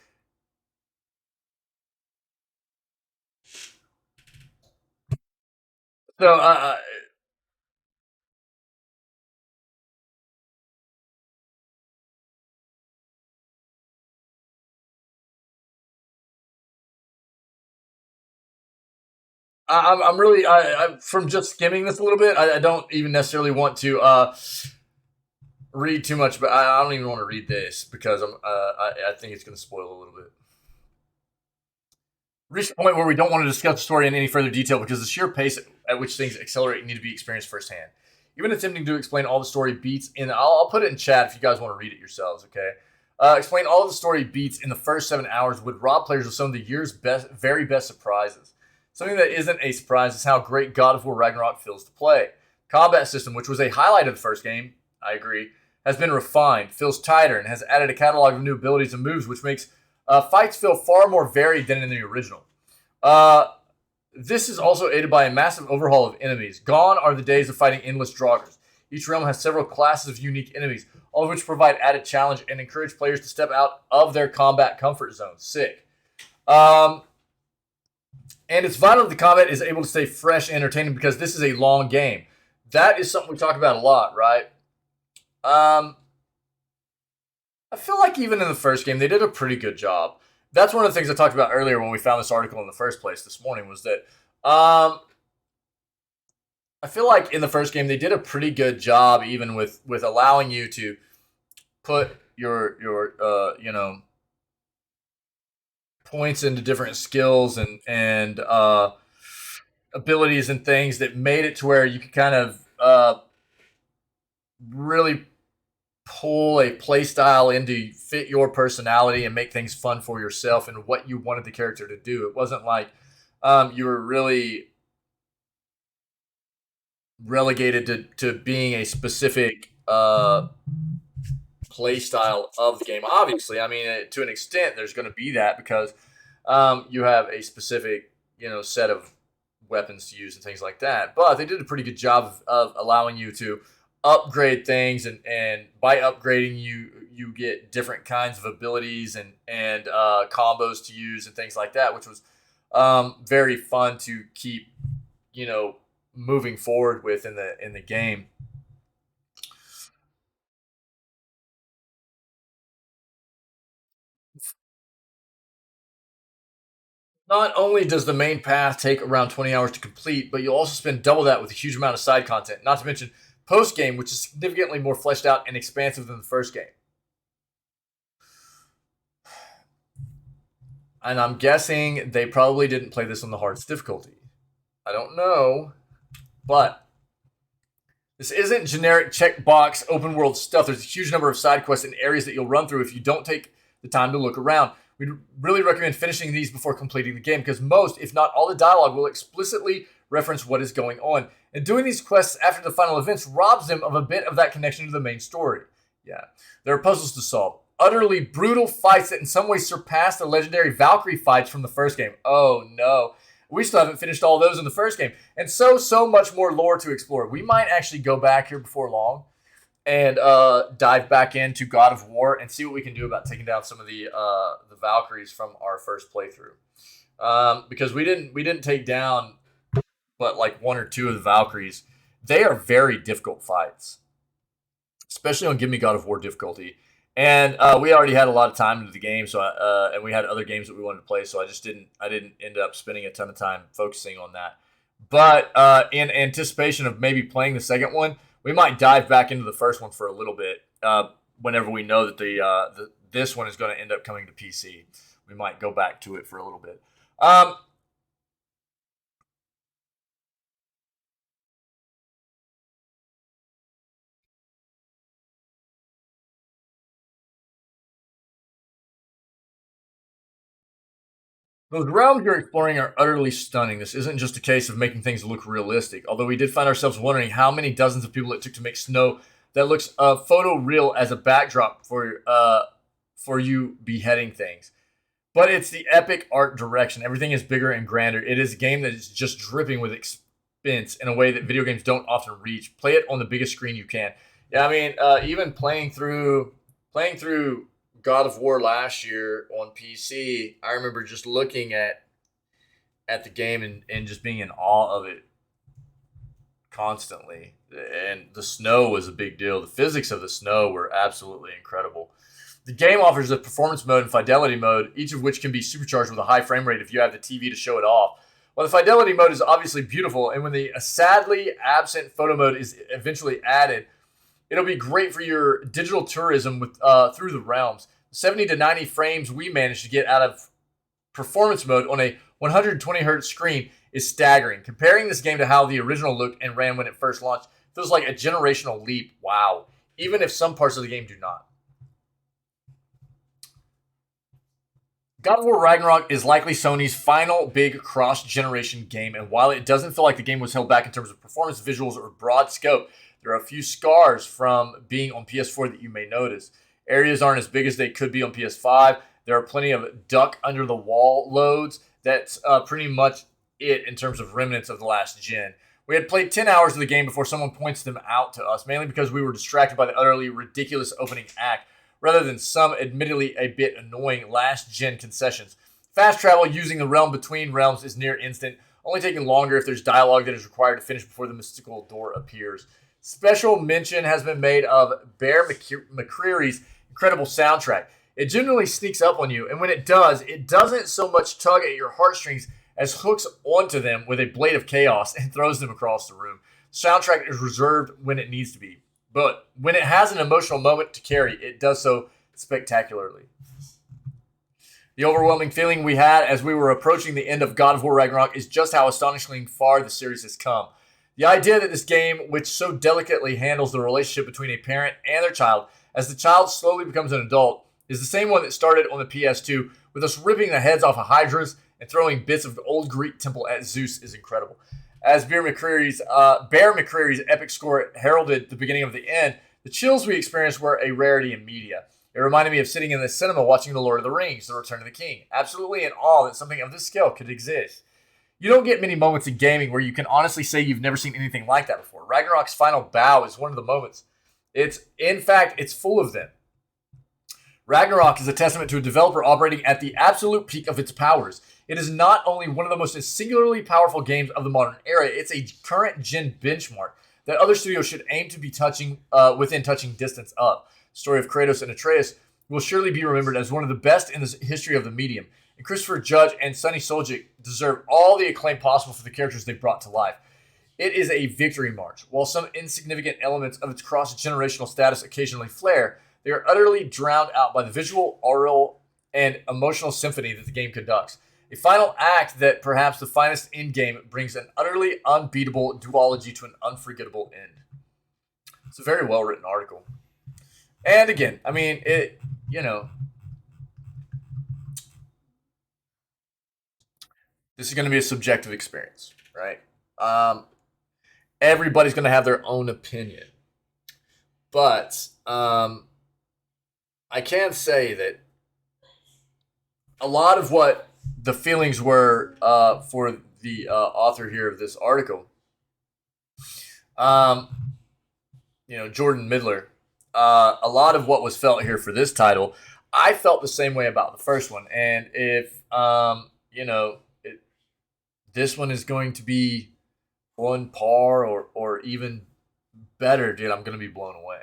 So, I'm really from just skimming this a little bit. I don't even necessarily want to read too much, but I don't even want to read this because I think it's going to spoil a little bit. Reached the point where we don't want to discuss the story in any further detail because the sheer pace at which things accelerate need to be experienced firsthand. Even attempting to explain all the story beats in, I'll put it in chat if you guys want to read it yourselves, okay? Explain all of the story beats in the first 7 hours would rob players of some of the year's very best surprises. Something that isn't a surprise is how great God of War Ragnarok feels to play. Combat system, which was a highlight of the first game, I agree, has been refined, feels tighter, and has added a catalog of new abilities and moves, which makes fights feel far more varied than in the original. This is also aided by a massive overhaul of enemies. Gone are the days of fighting endless draugrs. Each realm has several classes of unique enemies, all of which provide added challenge and encourage players to step out of their combat comfort zone. Sick. And it's vital that the combat is able to stay fresh and entertaining because this is a long game. That is something we talk about a lot, right? I feel like even in the first game, they did a pretty good job. That's one of the things I talked about earlier when we found this article in the first place this morning was that I feel like in the first game, they did a pretty good job even with allowing you to put your points into different skills and abilities and things that made it to where you could kind of really pull a play style into fit your personality and make things fun for yourself and what you wanted the character to do. It wasn't like you were really relegated to being a specific play style of the game. Obviously, I mean, to an extent, there's going to be that because you have a specific, set of weapons to use and things like that. But they did a pretty good job of allowing you to upgrade things, and by upgrading, you get different kinds of abilities and combos to use and things like that, which was very fun to keep, moving forward with in the game. Not only does the main path take around 20 hours to complete, but you'll also spend double that with a huge amount of side content, not to mention post-game, which is significantly more fleshed out and expansive than the first game. And I'm guessing they probably didn't play this on the hardest difficulty. I don't know, but this isn't generic checkbox open world stuff. There's a huge number of side quests and areas that you'll run through if you don't take the time to look around. We'd really recommend finishing these before completing the game because most, if not all, the dialogue will explicitly reference what is going on. And doing these quests after the final events robs them of a bit of that connection to the main story. Yeah, there are puzzles to solve. Utterly brutal fights that in some ways surpass the legendary Valkyrie fights from the first game. Oh no. We still haven't finished all those in the first game. And so much more lore to explore. We might actually go back here before long and dive back into God of War and see what we can do about taking down some of the Valkyries from our first playthrough. Because we didn't take down but like one or two of the Valkyries. They are very difficult fights, especially on Give Me God of War difficulty. And we already had a lot of time into the game, so and we had other games that we wanted to play, so I didn't end up spending a ton of time focusing on that. But in anticipation of maybe playing the second one, we might dive back into the first one for a little bit. Whenever we know that this one is going to end up coming to PC, we might go back to it for a little bit. Those realms you're exploring are utterly stunning. This isn't just a case of making things look realistic, although we did find ourselves wondering how many dozens of people it took to make snow that looks photo real as a backdrop for you beheading things. But it's the epic art direction. Everything is bigger and grander. It is a game that is just dripping with expense in a way that video games don't often reach. Play it on the biggest screen you can. Yeah, I mean, even playing through God of War last year on PC, I remember just looking at the game and just being in awe of it constantly. And the snow was a big deal. The physics of the snow were absolutely incredible. The game offers a performance mode and fidelity mode, each of which can be supercharged with a high frame rate if you have the TV to show it off. While the fidelity mode is obviously beautiful, and when the sadly absent photo mode is eventually added, it'll be great for your digital tourism with through the realms. 70 to 90 frames we managed to get out of performance mode on a 120 hertz screen is staggering. Comparing this game to how the original looked and ran when it first launched feels like a generational leap. Wow. Even if some parts of the game do not. God of War Ragnarok is likely Sony's final big cross-generation game, and while it doesn't feel like the game was held back in terms of performance, visuals, or broad scope, there are a few scars from being on PS4 that you may notice. Areas aren't as big as they could be on PS5. There are plenty of duck under the wall loads. That's pretty much it in terms of remnants of the last gen. We had played 10 hours of the game before someone points them out to us, mainly because we were distracted by the utterly ridiculous opening act, rather than some admittedly a bit annoying last-gen concessions. Fast travel using the realm between realms is near instant, only taking longer if there's dialogue that is required to finish before the mystical door appears. Special mention has been made of Bear McCreary's incredible soundtrack. It genuinely sneaks up on you, and when it does, it doesn't so much tug at your heartstrings as hooks onto them with a blade of chaos and throws them across the room. The soundtrack is reserved when it needs to be, but when it has an emotional moment to carry, it does so spectacularly. The overwhelming feeling we had as we were approaching the end of God of War Ragnarok is just how astonishingly far the series has come. The idea that this game, which so delicately handles the relationship between a parent and their child as the child slowly becomes an adult, is the same one that started on the PS2 with us ripping the heads off of Hydras and throwing bits of the old Greek temple at Zeus is incredible. As Bear McCreary's epic score heralded the beginning of the end, the chills we experienced were a rarity in media. It reminded me of sitting in the cinema watching The Lord of the Rings, The Return of the King, absolutely in awe that something of this scale could exist. You don't get many moments in gaming where you can honestly say you've never seen anything like that before. Ragnarok's final bow is one of the moments. It's full of them. Ragnarok is a testament to a developer operating at the absolute peak of its powers. It is not only one of the most singularly powerful games of the modern era, it's a current gen benchmark that other studios should aim to be within touching distance of. The story of Kratos and Atreus will surely be remembered as one of the best in the history of the medium, and Christopher Judge and Sonny Soljic deserve all the acclaim possible for the characters they brought to life. It is a victory march. While some insignificant elements of its cross-generational status occasionally flare, they are utterly drowned out by the visual, oral, and emotional symphony that the game conducts. A final act that, perhaps the finest endgame, brings an utterly unbeatable duology to an unforgettable end. It's a very well-written article. And again, I mean, this is going to be a subjective experience, right? Everybody's going to have their own opinion. But I can say that a lot of what the feelings were for the author here of this article, Jordan Midler, a lot of what was felt here for this title, I felt the same way about the first one. And if this one is going to be on par or even better, dude, I'm going to be blown away.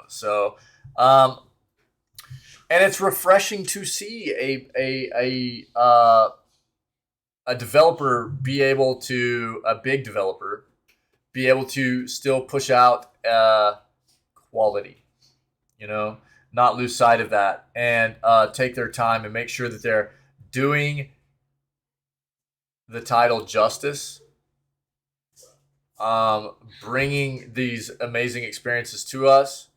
So and it's refreshing to see a developer be able to, a big developer be able to still push out quality, not lose sight of that, and take their time and make sure that they're doing the title justice, bringing these amazing experiences to us.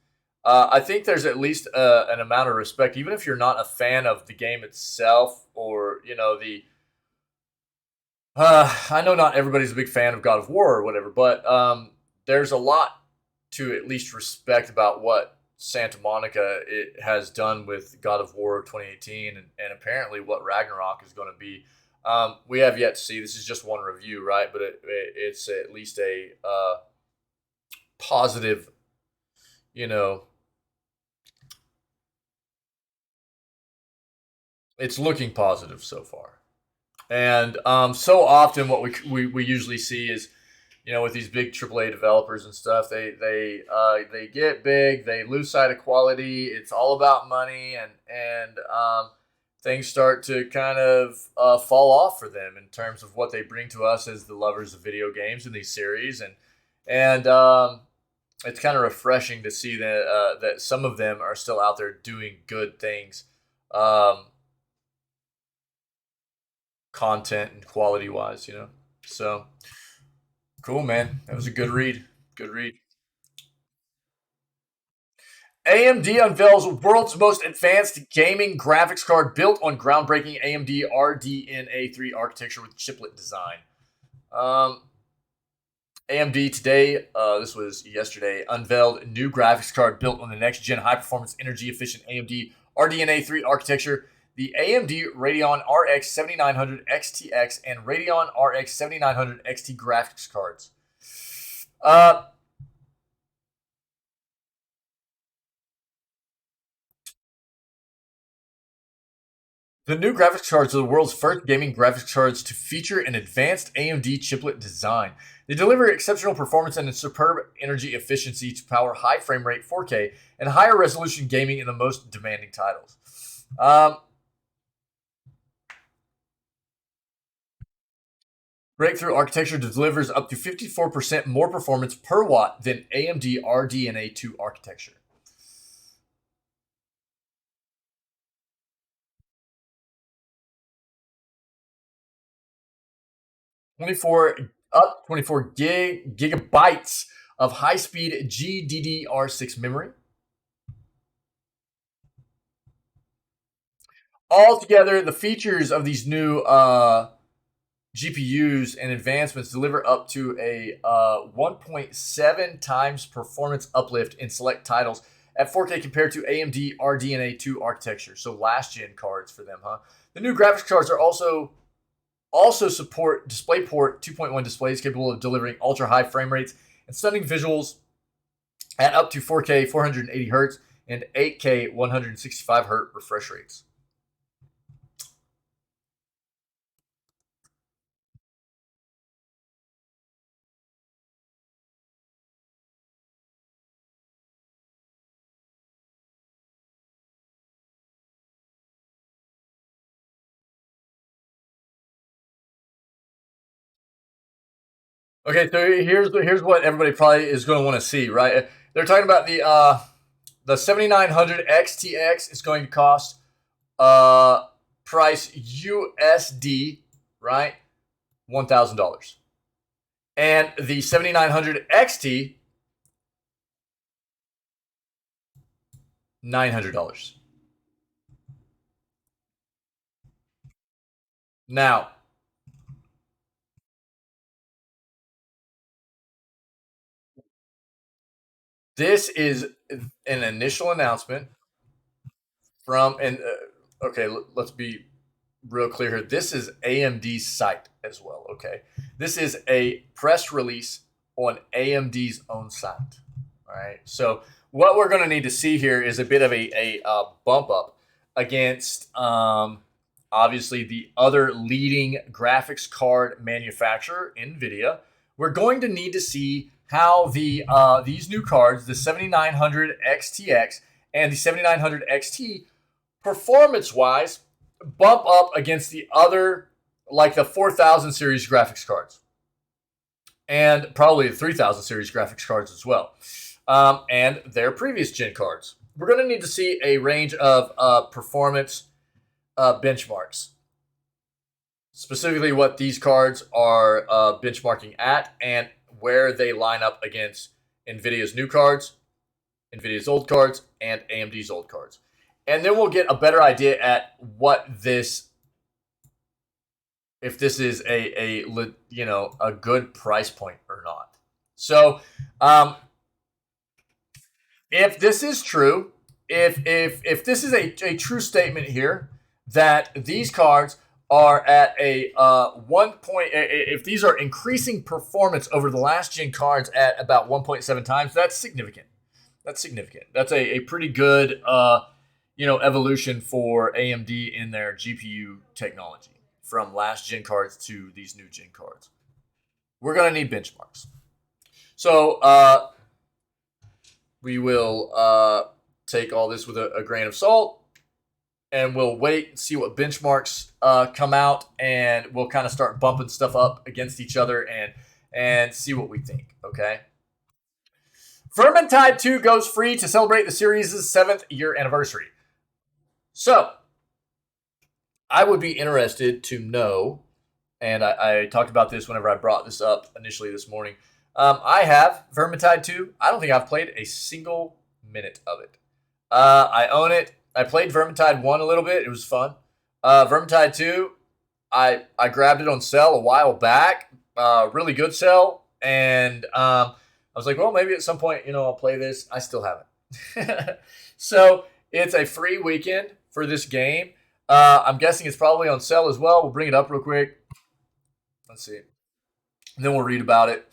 I think there's at least an amount of respect, even if you're not a fan of the game itself, or I know not everybody's a big fan of God of War or whatever, but there's a lot to at least respect about what Santa Monica has done with God of War 2018, and apparently what Ragnarok is going to be. We have yet to see. This is just one review, right? But it's at least a positive, it's looking positive so far. And so often what we usually see is, with these big AAA developers and stuff, they get big, they lose sight of quality. It's all about money, and things start to kind of fall off for them in terms of what they bring to us as the lovers of video games in these series, and it's kind of refreshing to see that some of them are still out there doing good things, content and quality wise, So cool, man. That was a good read. Good read. AMD unveils world's most advanced gaming graphics card built on groundbreaking AMD RDNA3 architecture with chiplet design. AMD today, this was yesterday, unveiled a new graphics card built on the next-gen high-performance, energy-efficient AMD RDNA3 architecture. The AMD Radeon RX 7900 XTX and Radeon RX 7900 XT graphics cards. The new graphics cards are the world's first gaming graphics cards to feature an advanced AMD chiplet design. They deliver exceptional performance and a superb energy efficiency to power high frame rate 4K and higher resolution gaming in the most demanding titles. Breakthrough architecture delivers up to 54% more performance per watt than AMD RDNA2 architecture. Up 24 gigabytes of high-speed GDDR6 memory. Altogether, the features of these new GPUs and advancements deliver up to a 1.7 times performance uplift in select titles at 4K compared to AMD RDNA2 architecture. So last-gen cards for them, huh? The new graphics cards are also support DisplayPort 2.1 displays capable of delivering ultra-high frame rates and stunning visuals at up to 4K 480 Hz and 8K 165 Hz refresh rates. Okay, so here's what everybody probably is going to want to see, right? They're talking about the 7900 XTX is going to cost price USD, right? $1,000. And the 7900 XT $900. Now, this is an initial announcement from, and okay, let's be real clear here. This is AMD's site as well, okay? This is a press release on AMD's own site, all right? So what we're going to need to see here is a bit of a bump up against obviously the other leading graphics card manufacturer, NVIDIA. We're going to need to see how these new cards, the 7900 XTX and the 7900 XT, performance-wise, bump up against the other, like the 4000 series graphics cards. And probably the 3000 series graphics cards as well. And their previous gen cards. We're going to need to see a range of performance benchmarks. Specifically what these cards are benchmarking at and where they line up against NVIDIA's new cards, NVIDIA's old cards, and AMD's old cards. And then we'll get a better idea at what this, if this is a good price point or not. So, if this is true, if this is a true statement here that these cards are at a 1 point, if these are increasing performance over the last gen cards at about 1.7 times, that's significant. That's significant. That's a pretty good evolution for AMD in their GPU technology from last gen cards to these new gen cards. We're going to need benchmarks. So we will take all this with a grain of salt, and we'll wait and see what benchmarks come out, and we'll kind of start bumping stuff up against each other and see what we think, okay? Vermintide 2 goes free to celebrate the series' 7th year anniversary. So, I would be interested to know, and I talked about this whenever I brought this up initially this morning. I have Vermintide 2. I don't think I've played a single minute of it. I own it. I played Vermintide 1 a little bit. It was fun. Vermintide 2, I grabbed it on sale a while back. Really good sale. And I was like, well, maybe at some point, I'll play this. I still haven't. So it's a free weekend for this game. I'm guessing it's probably on sale as well. We'll bring it up real quick. Let's see. And then we'll read about it.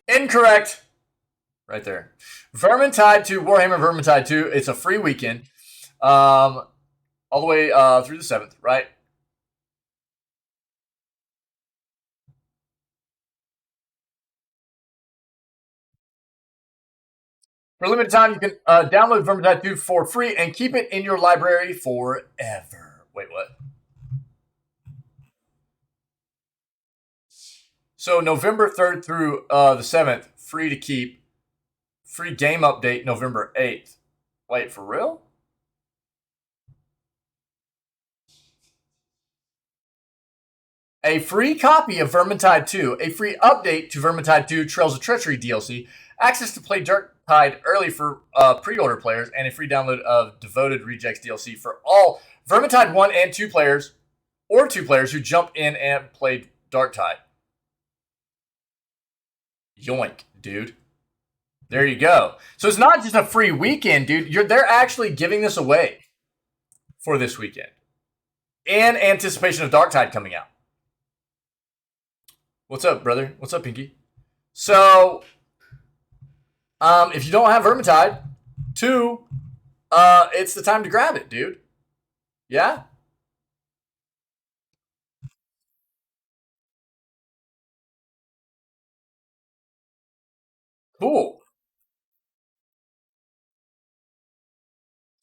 Incorrect. Right there. Vermintide 2, Warhammer Vermintide 2. It's a free weekend. All the way through the 7th, right? For a limited time, you can download Vermintide 2 for free and keep it in your library forever. Wait, what? So November 3rd through the 7th, free to keep. Free game update November 8th. Wait, for real? A free copy of Vermintide 2, a free update to Vermintide 2 Trails of Treachery DLC, access to play Darktide early for pre-order players, and a free download of Devoted Rejects DLC for all Vermintide 1 and 2 players, or 2 players who jump in and played Darktide. Yoink, dude. There you go. So it's not just a free weekend, dude. They're actually giving this away for this weekend in anticipation of Darktide coming out. What's up, brother? What's up, Pinky? So, if you don't have Vermintide 2, it's the time to grab it, dude. Yeah? Cool.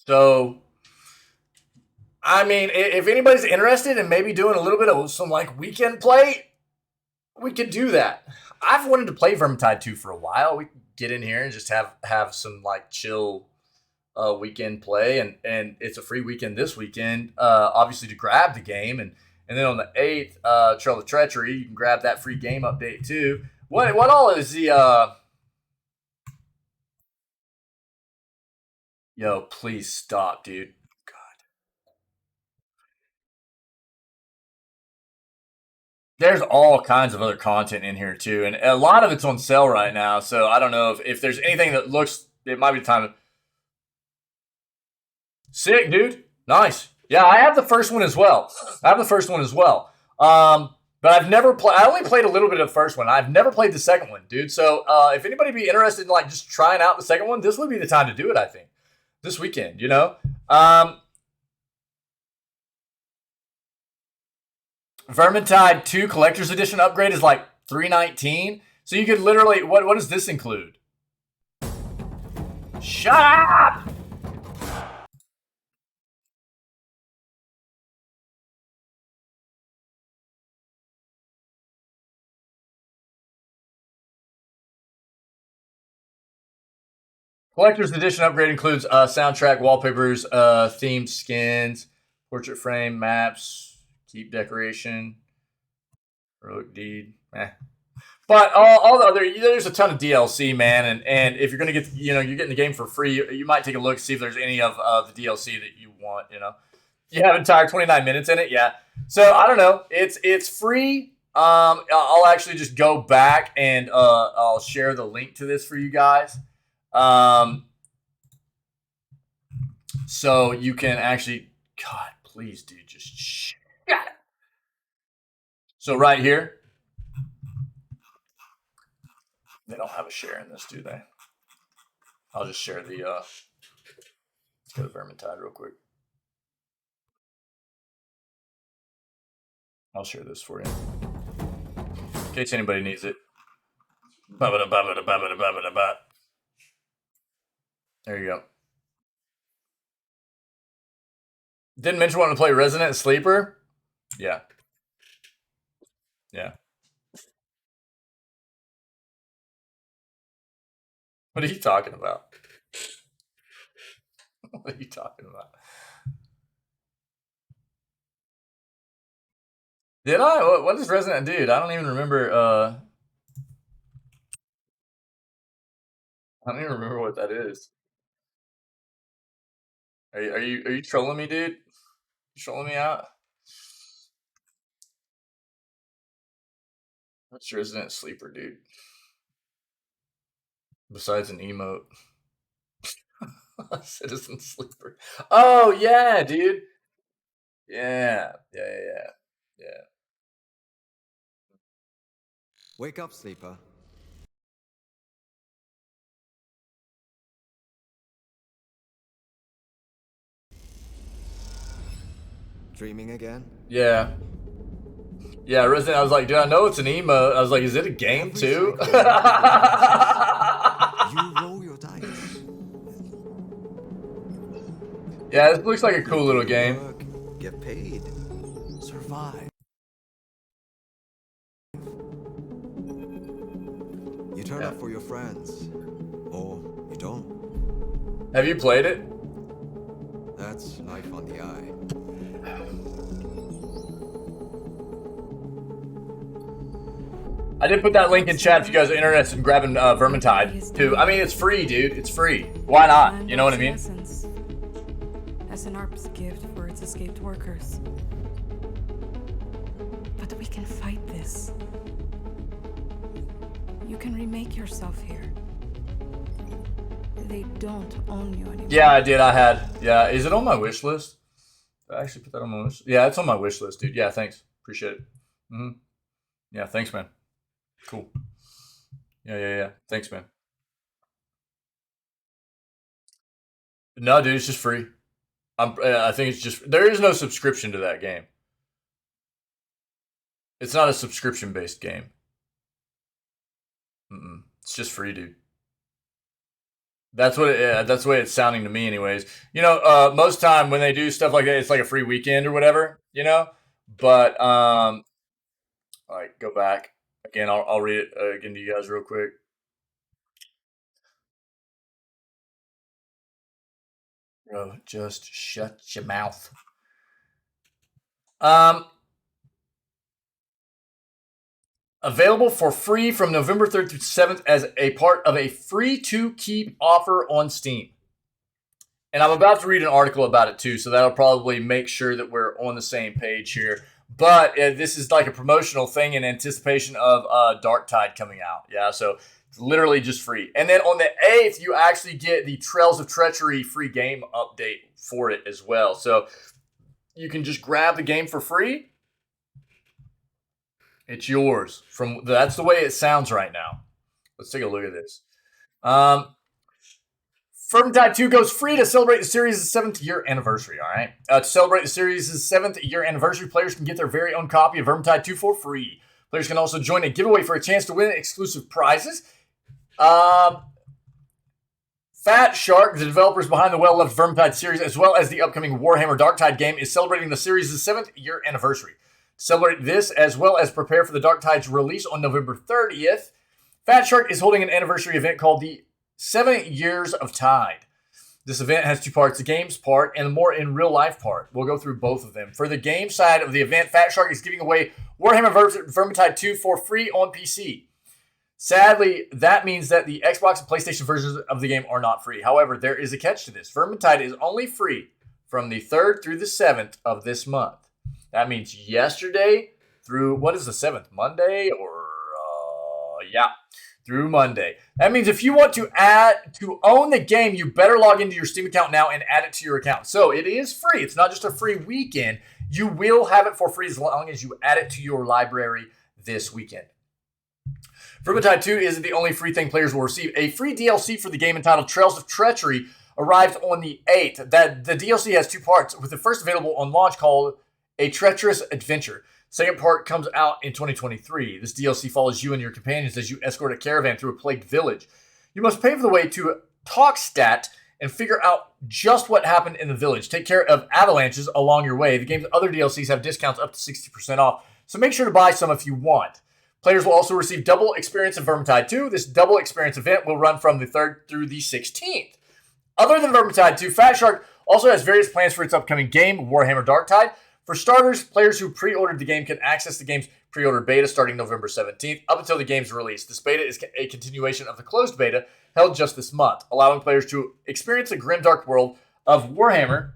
So, I mean, if anybody's interested in maybe doing a little bit of some like weekend play, we could do that. I've wanted to play Vermintide 2 for a while. We could get in here and just have some like chill weekend play, and it's a free weekend this weekend, obviously to grab the game, and then on the 8th, Trail of Treachery, you can grab that free game update too. What all is the Yo, please stop, dude. God. There's all kinds of other content in here too, and a lot of it's on sale right now. So I don't know if there's anything that looks, it might be time to. Sick, dude. Nice. Yeah, I have the first one as well. But I've never played. I only played a little bit of the first one. I've never played the second one, dude. So if anybody be interested in like just trying out the second one, this would be the time to do it. I think this weekend. You know. Vermintide 2 Collector's Edition upgrade is like $319. So you could literally, what does this include? Shut up! Collector's Edition upgrade includes soundtrack, wallpapers, themed skins, portrait frame, maps, keep decoration, heroic deed. But all the other, there's a ton of DLC, man, and if you're gonna get, you're getting the game for free, you might take a look, see if there's any of the DLC that you want. You have entire 29 minutes in it, yeah. So I don't know, it's free. I'll actually just go back and I'll share the link to this for you guys. So you can actually, God, please, dude, just shut it. So right here. They don't have a share in this, do they? I'll just share the, let's go to Vermintide real quick. I'll share this for you. In case anybody needs it. There you go. Didn't mention wanting to play Resident Sleeper? Yeah. Yeah. What are you talking about? What are you talking about? Did I? What is Resident Dude? I don't even remember. I don't even remember what that is. Are you trolling me, dude? You trolling me out? What's Resident Sleeper, dude? Besides an emote. Citizen Sleeper. Oh, yeah, dude. Yeah. Wake up, sleeper. Dreaming again? Yeah. Yeah, Resident, I was like, dude, I know it's an emote. I was like, is it a game too? You roll your dice. Yeah, this looks like a cool little game. Work, get paid. Survive. You turn up for your friends. Or you don't. Have you played it? That's life on the eye. I did put that link in chat if you guys are interested in grabbing Vermintide too. I mean, it's free, dude. It's free. Why not? You know what I mean? As an ARP's gift for its escaped workers. But we can fight this. You can remake yourself here. They don't own you anymore. Yeah, I did. I had. Yeah, is it on my wish list? Did I actually put that on my wish? Yeah, it's on my wish list, dude. Yeah, thanks. Appreciate it. Yeah, thanks, man. Cool. Yeah. Thanks, man. No, dude, it's just free. I think it's just, there is no subscription to that game. It's not a subscription-based game. It's just free, dude. That's what that's the way it's sounding to me, anyways. Most time when they do stuff like that, it's like a free weekend or whatever, But like, go back again. I'll read it again to you guys real quick. Bro, just shut your mouth. Available for free from November 3rd through 7th as a part of a free-to-keep offer on Steam. And I'm about to read an article about it too, so that'll probably make sure that we're on the same page here. But this is like a promotional thing in anticipation of Darktide coming out. Yeah, so it's literally just free. And then on the 8th, you actually get the Trails of Treachery free game update for it as well. So you can just grab the game for free. It's yours. That's the way it sounds right now. Let's take a look at this. Vermintide 2 goes free to celebrate the series' 7th year anniversary, all right? To celebrate the series' 7th year anniversary, players can get their very own copy of Vermintide 2 for free. Players can also join a giveaway for a chance to win exclusive prizes. Fat Shark, the developers behind the well-loved Vermintide series, as well as the upcoming Warhammer Darktide game, is celebrating the series' 7th year anniversary. To celebrate this, as well as prepare for the Darktide's release on November 30th, Fat Shark is holding an anniversary event called the 7 Years of Tide. This event has 2 parts, the games part and the more in real life part. We'll go through both of them. For the game side of the event, Fat Shark is giving away Warhammer Vermintide 2 for free on PC. Sadly, that means that the Xbox and PlayStation versions of the game are not free. However, there is a catch to this. Vermintide is only free from the 3rd through the 7th of this month. That means yesterday through, what is the 7th? Monday or, through Monday. That means if you want to own the game, you better log into your Steam account now and add it to your account. So it is free. It's not just a free weekend. You will have it for free as long as you add it to your library this weekend. Vermintide 2 isn't the only free thing players will receive. A free DLC for the game entitled Trails of Treachery arrives on the 8th. The DLC has 2 parts, with the first available on launch called A Treacherous Adventure. Second part comes out in 2023. This DLC follows you and your companions as you escort a caravan through a plagued village. You must pave the way to Talkstat and figure out just what happened in the village. Take care of avalanches along your way. The game's other DLCs have discounts up to 60% off, so make sure to buy some if you want. Players will also receive double experience in Vermintide 2. This double experience event will run from the 3rd through the 16th. Other than Vermintide 2, Fat Shark also has various plans for its upcoming game, Warhammer Darktide. For starters, players who pre-ordered the game can access the game's pre-order beta starting November 17th up until the game's release. This beta is a continuation of the closed beta held just this month, allowing players to experience the grimdark world of Warhammer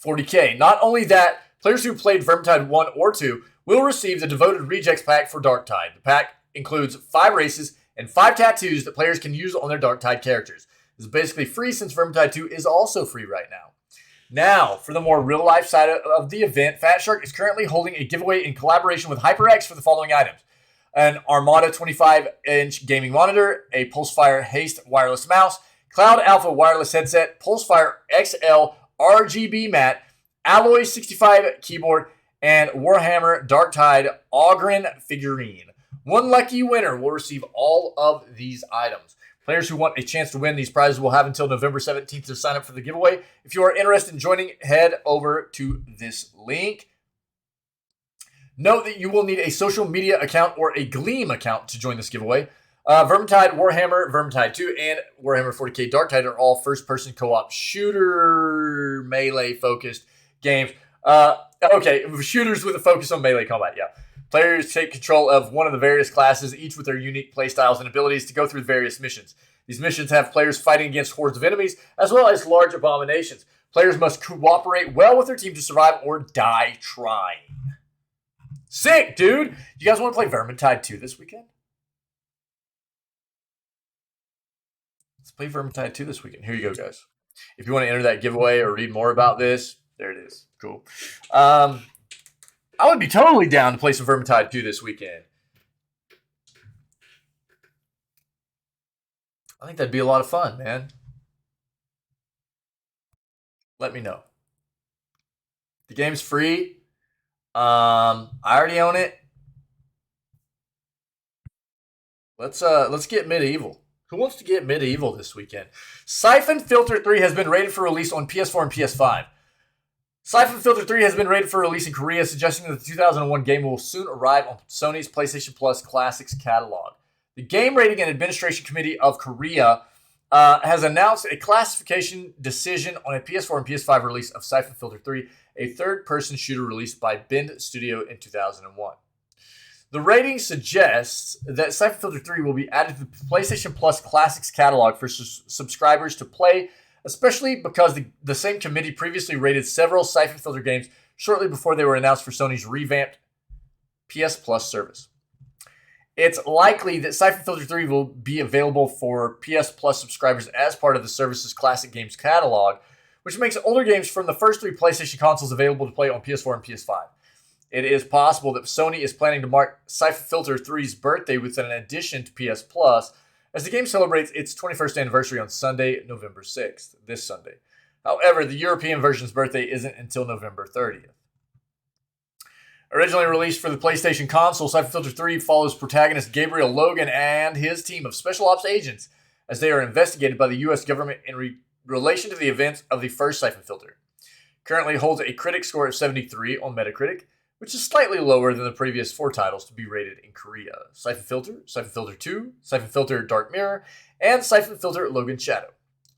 40k. Not only that, players who played Vermintide 1 or 2 will receive the Devoted Rejects pack for Darktide. The pack includes 5 races and 5 tattoos that players can use on their Darktide characters. This is basically free since Vermintide 2 is also free right now. Now, for the more real-life side of the event, Fat Shark is currently holding a giveaway in collaboration with HyperX for the following items: an Armada 25-inch gaming monitor, a Pulsefire Haste wireless mouse, Cloud Alpha wireless headset, Pulsefire XL RGB mat, Alloy 65 keyboard, and Warhammer Darktide Ogren figurine. One lucky winner will receive all of these items. Players who want a chance to win these prizes will have until November 17th to sign up for the giveaway. If you are interested in joining, head over to this link. Note that you will need a social media account or a Gleam account to join this giveaway. Vermintide, Warhammer, Vermintide 2, and Warhammer 40k Darktide are all first-person co-op shooter melee-focused games. Shooters with a focus on melee combat, yeah. Players take control of one of the various classes, each with their unique playstyles and abilities to go through various missions. These missions have players fighting against hordes of enemies, as well as large abominations. Players must cooperate well with their team to survive or die trying. Sick, dude! You guys want to play Vermintide 2 this weekend? Let's play Vermintide 2 this weekend. Here you go, guys. If you want to enter that giveaway or read more about this, there it is. Cool. I would be totally down to play some Vermintide 2 this weekend. I think that'd be a lot of fun, man. Let me know. The game's free. I already own it. Let's get medieval. Who wants to get medieval this weekend? Siphon Filter 3 has been rated for release on PS4 and PS5. Siphon Filter 3 has been rated for release in Korea, suggesting that the 2001 game will soon arrive on Sony's PlayStation Plus Classics catalog. The Game Rating and Administration Committee of Korea has announced a classification decision on a PS4 and PS5 release of Siphon Filter 3, a third-person shooter released by Bend Studio in 2001. The rating suggests that Siphon Filter 3 will be added to the PlayStation Plus Classics catalog for subscribers to play, especially because the same committee previously rated several Siphon Filter games shortly before they were announced for Sony's revamped PS Plus service. It's likely that Siphon Filter 3 will be available for PS Plus subscribers as part of the service's classic games catalog, which makes older games from the first 3 PlayStation consoles available to play on PS4 and PS5. it is possible that Sony is planning to mark Siphon Filter 3's birthday with an addition to PS Plus, as the game celebrates its 21st anniversary on Sunday, November 6th, this Sunday. However, the European version's birthday isn't until November 30th. Originally released for the PlayStation console, Siphon Filter 3 follows protagonist Gabriel Logan and his team of special ops agents as they are investigated by the U.S. government in relation to the events of the first Siphon Filter. Currently holds a critic score of 73 on Metacritic, which is slightly lower than the previous 4 titles to be rated in Korea: Siphon Filter 2, Siphon Filter Dark Mirror, and Siphon Filter Logan Shadow.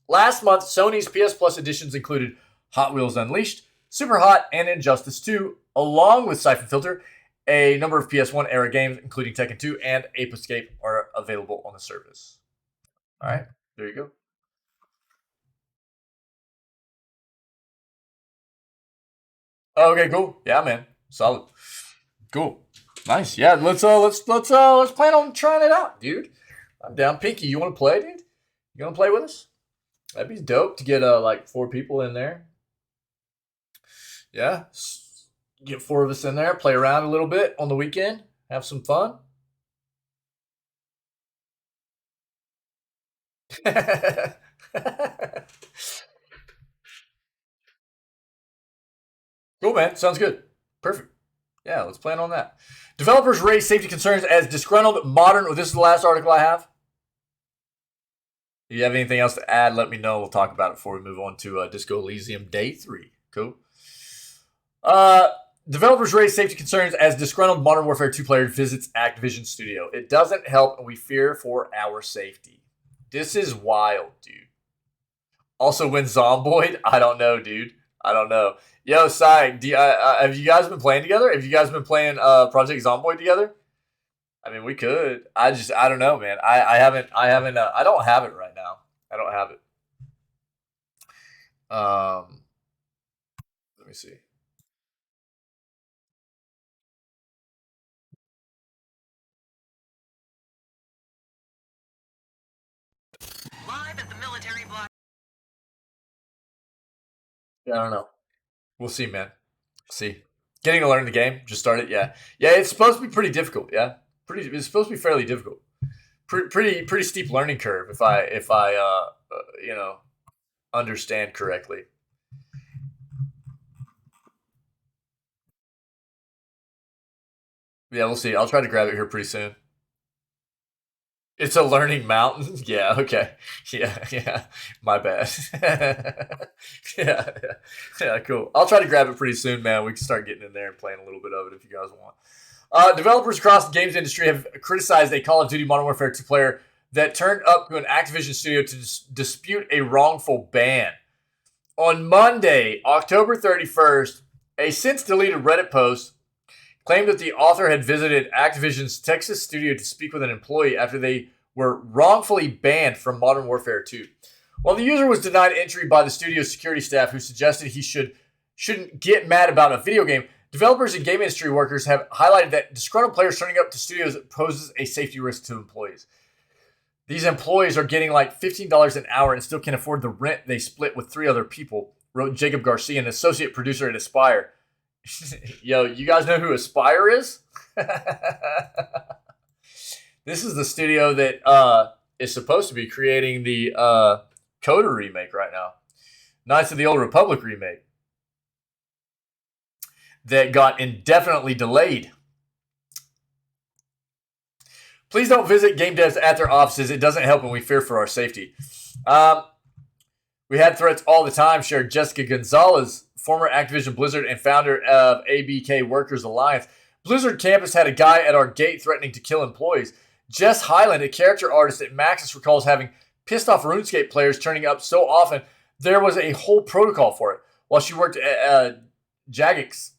Last month, Sony's PS Plus editions included Hot Wheels Unleashed, Super Hot, and Injustice 2, along with Siphon Filter. A number of PS1 era games, including Tekken 2 and Ape Escape, are available on the service. All right, there you go. Okay, cool. Yeah, man. Solid. Cool. Nice. Yeah, let's plan on trying it out, dude. I'm down. Pinky, you want to play, dude? You want to play with us? That'd be dope to get like 4 people in there. Yeah. Get 4 of us in there, play around a little bit on the weekend, have some fun. Cool, man. Sounds good. Perfect. Yeah, let's plan on that. Developers raise safety concerns as disgruntled modern. This is the last article I have. If you have anything else to add, let me know. We'll talk about it before we move on to Disco Elysium Day 3. Cool. Developers raise safety concerns as disgruntled Modern Warfare 2 player visits Activision studio. It doesn't help, and we fear for our safety. This is wild, dude. Also, when Zomboid? I don't know, dude. I don't know. Yo, Sai, have you guys been playing together? Have you guys been playing Project Zomboid together? I mean, we could. I don't know, man. I don't have it right now. I don't have it. Let me see. Live at the military block. Yeah, I don't know. We'll see, man. See. Getting to learn the game. Just started. Yeah. Yeah, it's supposed to be pretty difficult. Yeah. It's supposed to be fairly difficult. Pretty steep learning curve if I understand correctly. Yeah, we'll see. I'll try to grab it here pretty soon. It's a learning mountain? Yeah, okay. Yeah. My bad. Yeah, cool. I'll try to grab it pretty soon, man. We can start getting in there and playing a little bit of it if you guys want. Developers across the games industry have criticized a Call of Duty Modern Warfare 2 player that turned up to an Activision studio to dispute a wrongful ban. On Monday, October 31st, a since-deleted Reddit post claimed that the author had visited Activision's Texas studio to speak with an employee after they were wrongfully banned from Modern Warfare 2. While the user was denied entry by the studio's security staff, who suggested he shouldn't get mad about a video game, developers and game industry workers have highlighted that disgruntled players turning up to studios poses a safety risk to employees. These employees are getting like $15 an hour and still can't afford the rent they split with 3 other people, wrote Jacob Garcia, an associate producer at Aspire. Yo, you guys know who Aspire is? This is the studio that is supposed to be creating the Coda remake right now. Knights of the Old Republic remake. That got indefinitely delayed. Please don't visit game devs at their offices. It doesn't help and we fear for our safety. We had threats all the time, shared Jessica Gonzalez, former Activision Blizzard and founder of ABK Workers Alliance. Blizzard campus had a guy at our gate threatening to kill employees. Jess Highland, a character artist at Maxis, recalls having pissed off RuneScape players turning up so often there was a whole protocol for it. While she worked at Jagex,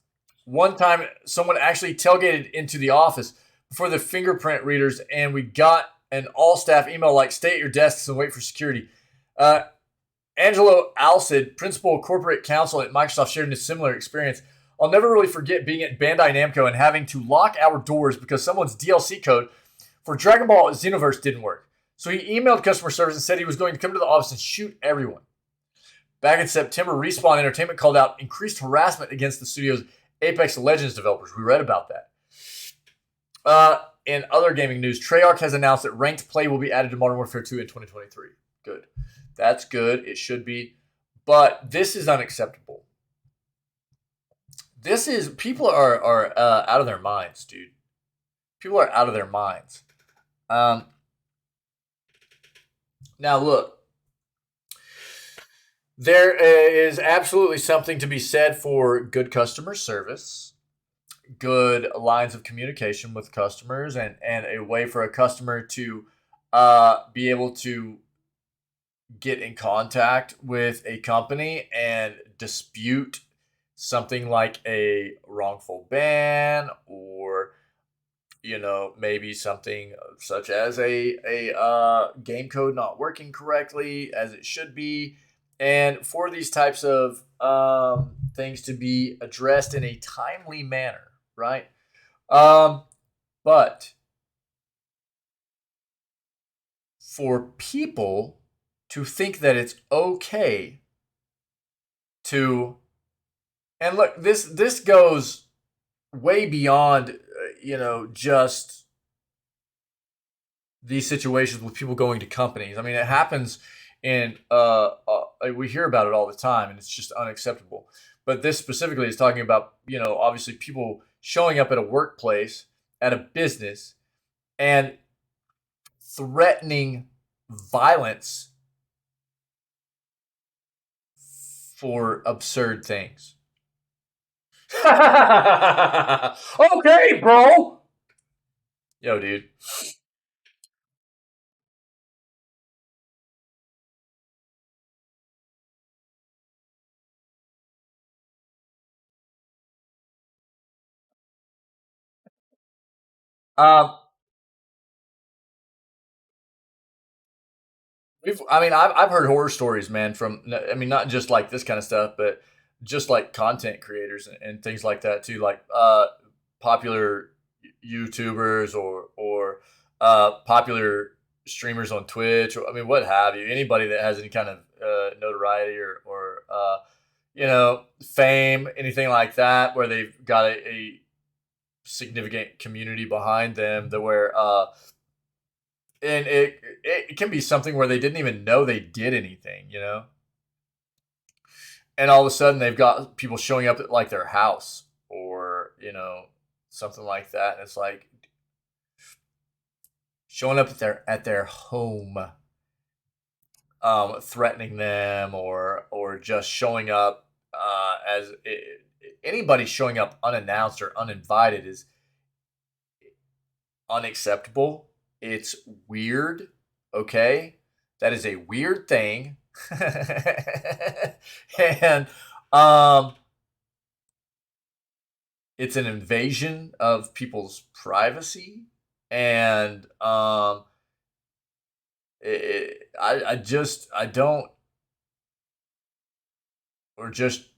one time someone actually tailgated into the office before the fingerprint readers, and we got an all-staff email like, stay at your desks and wait for security. Angelo Alcid, principal corporate counsel at Microsoft, shared a similar experience. I'll never really forget being at Bandai Namco and having to lock our doors because someone's DLC code for Dragon Ball Xenoverse didn't work. So he emailed customer service and said he was going to come to the office and shoot everyone. Back in September, Respawn Entertainment called out increased harassment against the studio's Apex Legends developers. We read about that. In other gaming news, Treyarch has announced that ranked play will be added to Modern Warfare 2 in 2023. Good. That's good. It should be. But this is unacceptable. This is, people are out of their minds, dude. People are out of their minds. Now look, there is absolutely something to be said for good customer service, good lines of communication with customers, and a way for a customer to be able to get in contact with a company and dispute something like a wrongful ban, or maybe something such as a game code not working correctly as it should be, and for these types of things to be addressed in a timely manner, right? But for people to think that it's okay to, and look, this goes way beyond just these situations with people going to companies. I mean, it happens in we hear about it all the time, and it's just unacceptable. But this specifically is talking about, obviously people showing up at a workplace, at a business, and threatening violence for absurd things. Okay, bro. Yo, dude. Um, I've heard horror stories, man, from, not just like this kind of stuff, but just like content creators and things like that too, like popular YouTubers or popular streamers on Twitch, or what have you. Anybody that has any kind of notoriety or fame, anything like that, where they've got a significant community behind them, that where and it can be something where they didn't even know they did anything, and all of a sudden they've got people showing up at like their house, or something like that, and it's like showing up at their home, threatening them, or just showing up as anybody showing up unannounced or uninvited is unacceptable. It's weird, okay? That is a weird thing. And it's an invasion of people's privacy, and I don't, or just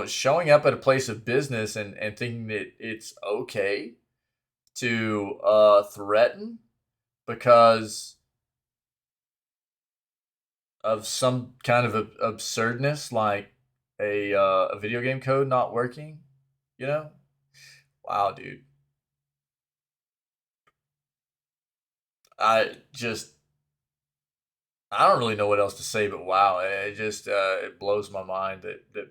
showing up at a place of business and thinking that it's okay to threaten because of some kind of absurdness, like a video game code not working. Wow, dude. I don't really know what else to say, but wow, it just it blows my mind that there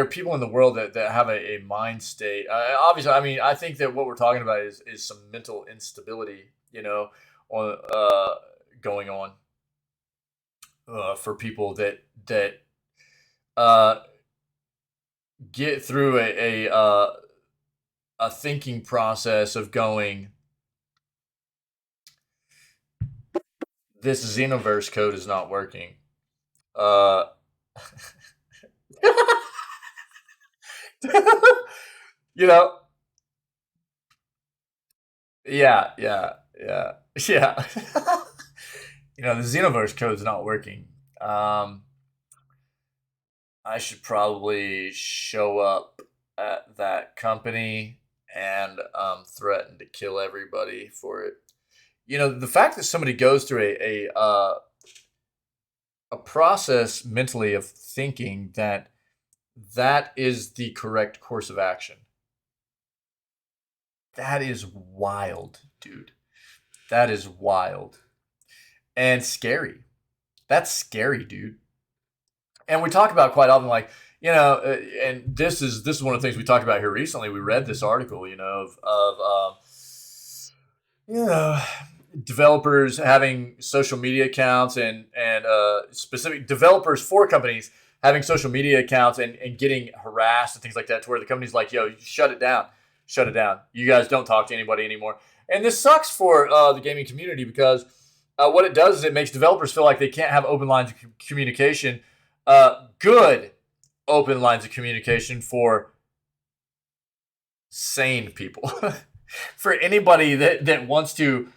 are people in the world that have a mind state. Obviously, I think that what we're talking about is some mental instability, on going on for people that get through a thinking process of going, this Xenoverse code is not working. Yeah, yeah, yeah, yeah. The Xenoverse code is not working. I should probably show up at that company and threaten to kill everybody for it. The fact that somebody goes through a process mentally of thinking that that is the correct course of action. That is wild, dude. That is wild and scary. That's scary, dude. And we talk about quite often, like, and this is one of the things we talked about here recently. We read this article, developers having social media accounts and specific developers for companies having social media accounts and getting harassed and things like that, to where the company's like, yo, shut it down. You guys don't talk to anybody anymore. And this sucks for the gaming community, because what it does is it makes developers feel like they can't have open lines of communication, good open lines of communication for sane people. For anybody that wants to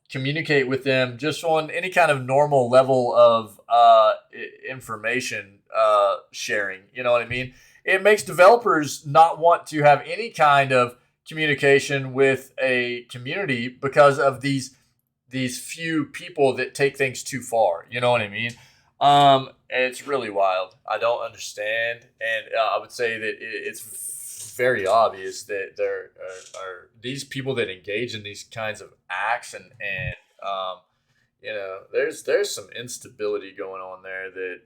communicate with them just on any kind of normal level of information sharing. You know what I mean? It makes developers not want to have any kind of communication with a community because of these few people that take things too far. You know what I mean? It's really wild. I don't understand, and I would say that it's very obvious that there are these people that engage in these kinds of acts, and there's some instability going on there that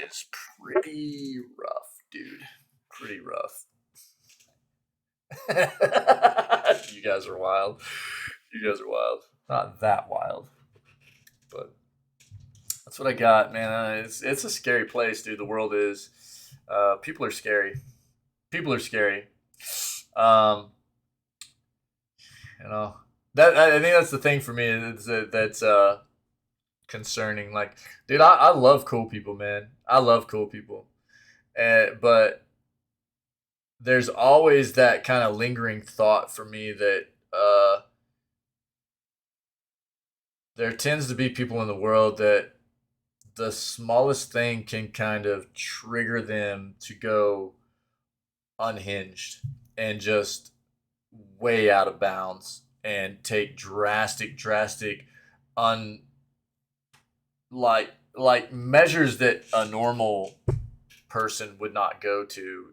is pretty rough, dude. Pretty rough. You guys are wild. Not that wild, but that's what I got, man. It's a scary place, dude. The world is. People are scary. That I think that's the thing for me. That's concerning. Like, dude, I love cool people, man. I love cool people, but there's always that kind of lingering thought for me that there tends to be people in the world that the smallest thing can kind of trigger them to go unhinged and just way out of bounds and take drastic like measures that a normal person would not go to,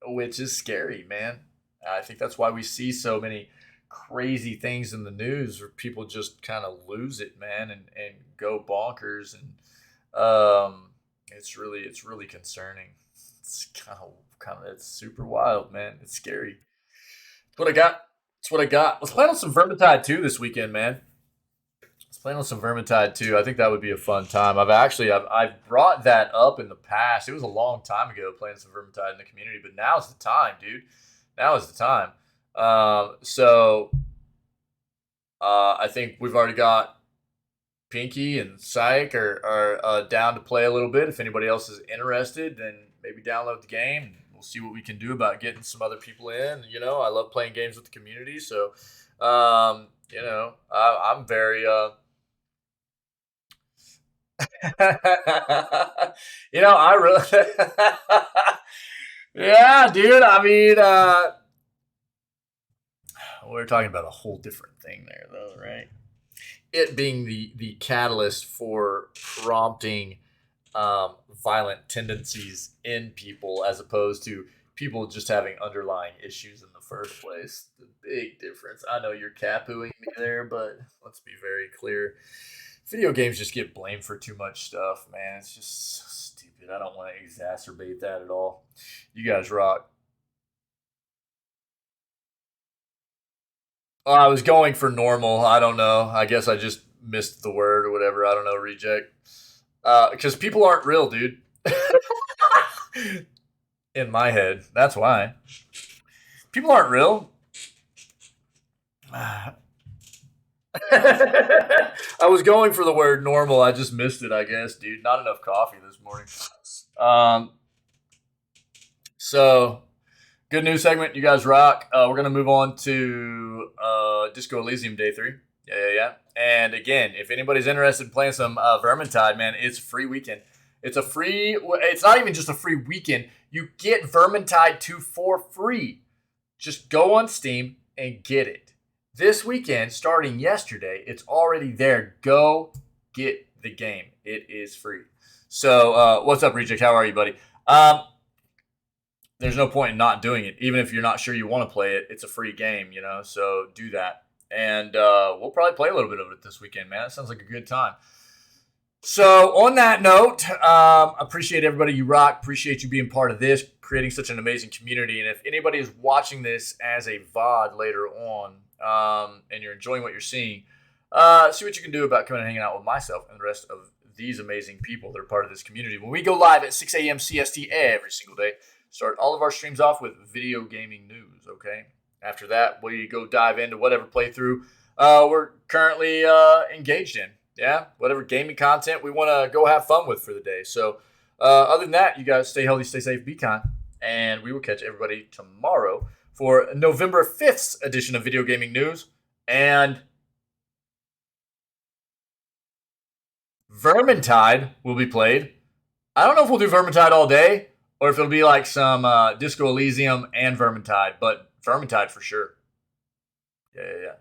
which is scary, man. I think that's why we see so many crazy things in the news where people just kind of lose it, man, and go bonkers, and it's really concerning. It's kind of it's super wild, man. It's scary. It's what I got. Let's play on some Vermintide 2 this weekend, man. I think that would be a fun time. I've brought that up in the past. It was a long time ago playing some Vermintide in the community, but now's the time, dude. Now is the time. I think we've already got Pinky and Syke are down to play a little bit. If anybody else is interested, then maybe download the game. We'll see what we can do about getting some other people in. I love playing games with the community, so I'm very I really yeah, dude. I mean, we're talking about a whole different thing there, though, right? It being the catalyst for prompting violent tendencies in people, as opposed to people just having underlying issues in the first place. The big difference. I know you're capooing me there, but let's be very clear. Video games just get blamed for too much stuff, man. It's just so stupid. I don't want to exacerbate that at all. You guys rock. Oh, I was going for normal. I don't know. I guess I just missed the word or whatever. I don't know. Reject. Because people aren't real, dude. In my head. That's why. People aren't real. I was going for the word normal. I just missed it, I guess, dude. Not enough coffee this morning. So, good news segment. You guys rock. We're going to move on to Disco Elysium Day 3. Yeah. And again, if anybody's interested in playing some Vermintide, man, it's a free weekend. It's not even just a free weekend. You get Vermintide 2 for free. Just go on Steam and get it. This weekend, starting yesterday, it's already there. Go get the game. It is free. So what's up, Reject? How are you, buddy? There's no point in not doing it, even if you're not sure you want to play it. It's a free game, you know, so do that. And we'll probably play a little bit of it this weekend, man. That sounds like a good time. So on that note, appreciate everybody. You rock. Appreciate you being part of this, creating such an amazing community. And if anybody is watching this as a VOD later on, and you're enjoying what you're seeing, see what you can do about coming and hanging out with myself and the rest of these amazing people that are part of this community. When we go live at 6 a.m. CST every single day, start all of our streams off with video gaming news, okay? After that, we go dive into whatever playthrough we're currently engaged in. Yeah, whatever gaming content we want to go have fun with for the day. So other than that, you guys stay healthy, stay safe, be kind, and we will catch everybody tomorrow for November 5th's edition of Video Gaming News. And Vermintide will be played. I don't know if we'll do Vermintide all day or if it'll be like some Disco Elysium and Vermintide, but Vermintide for sure. Yeah.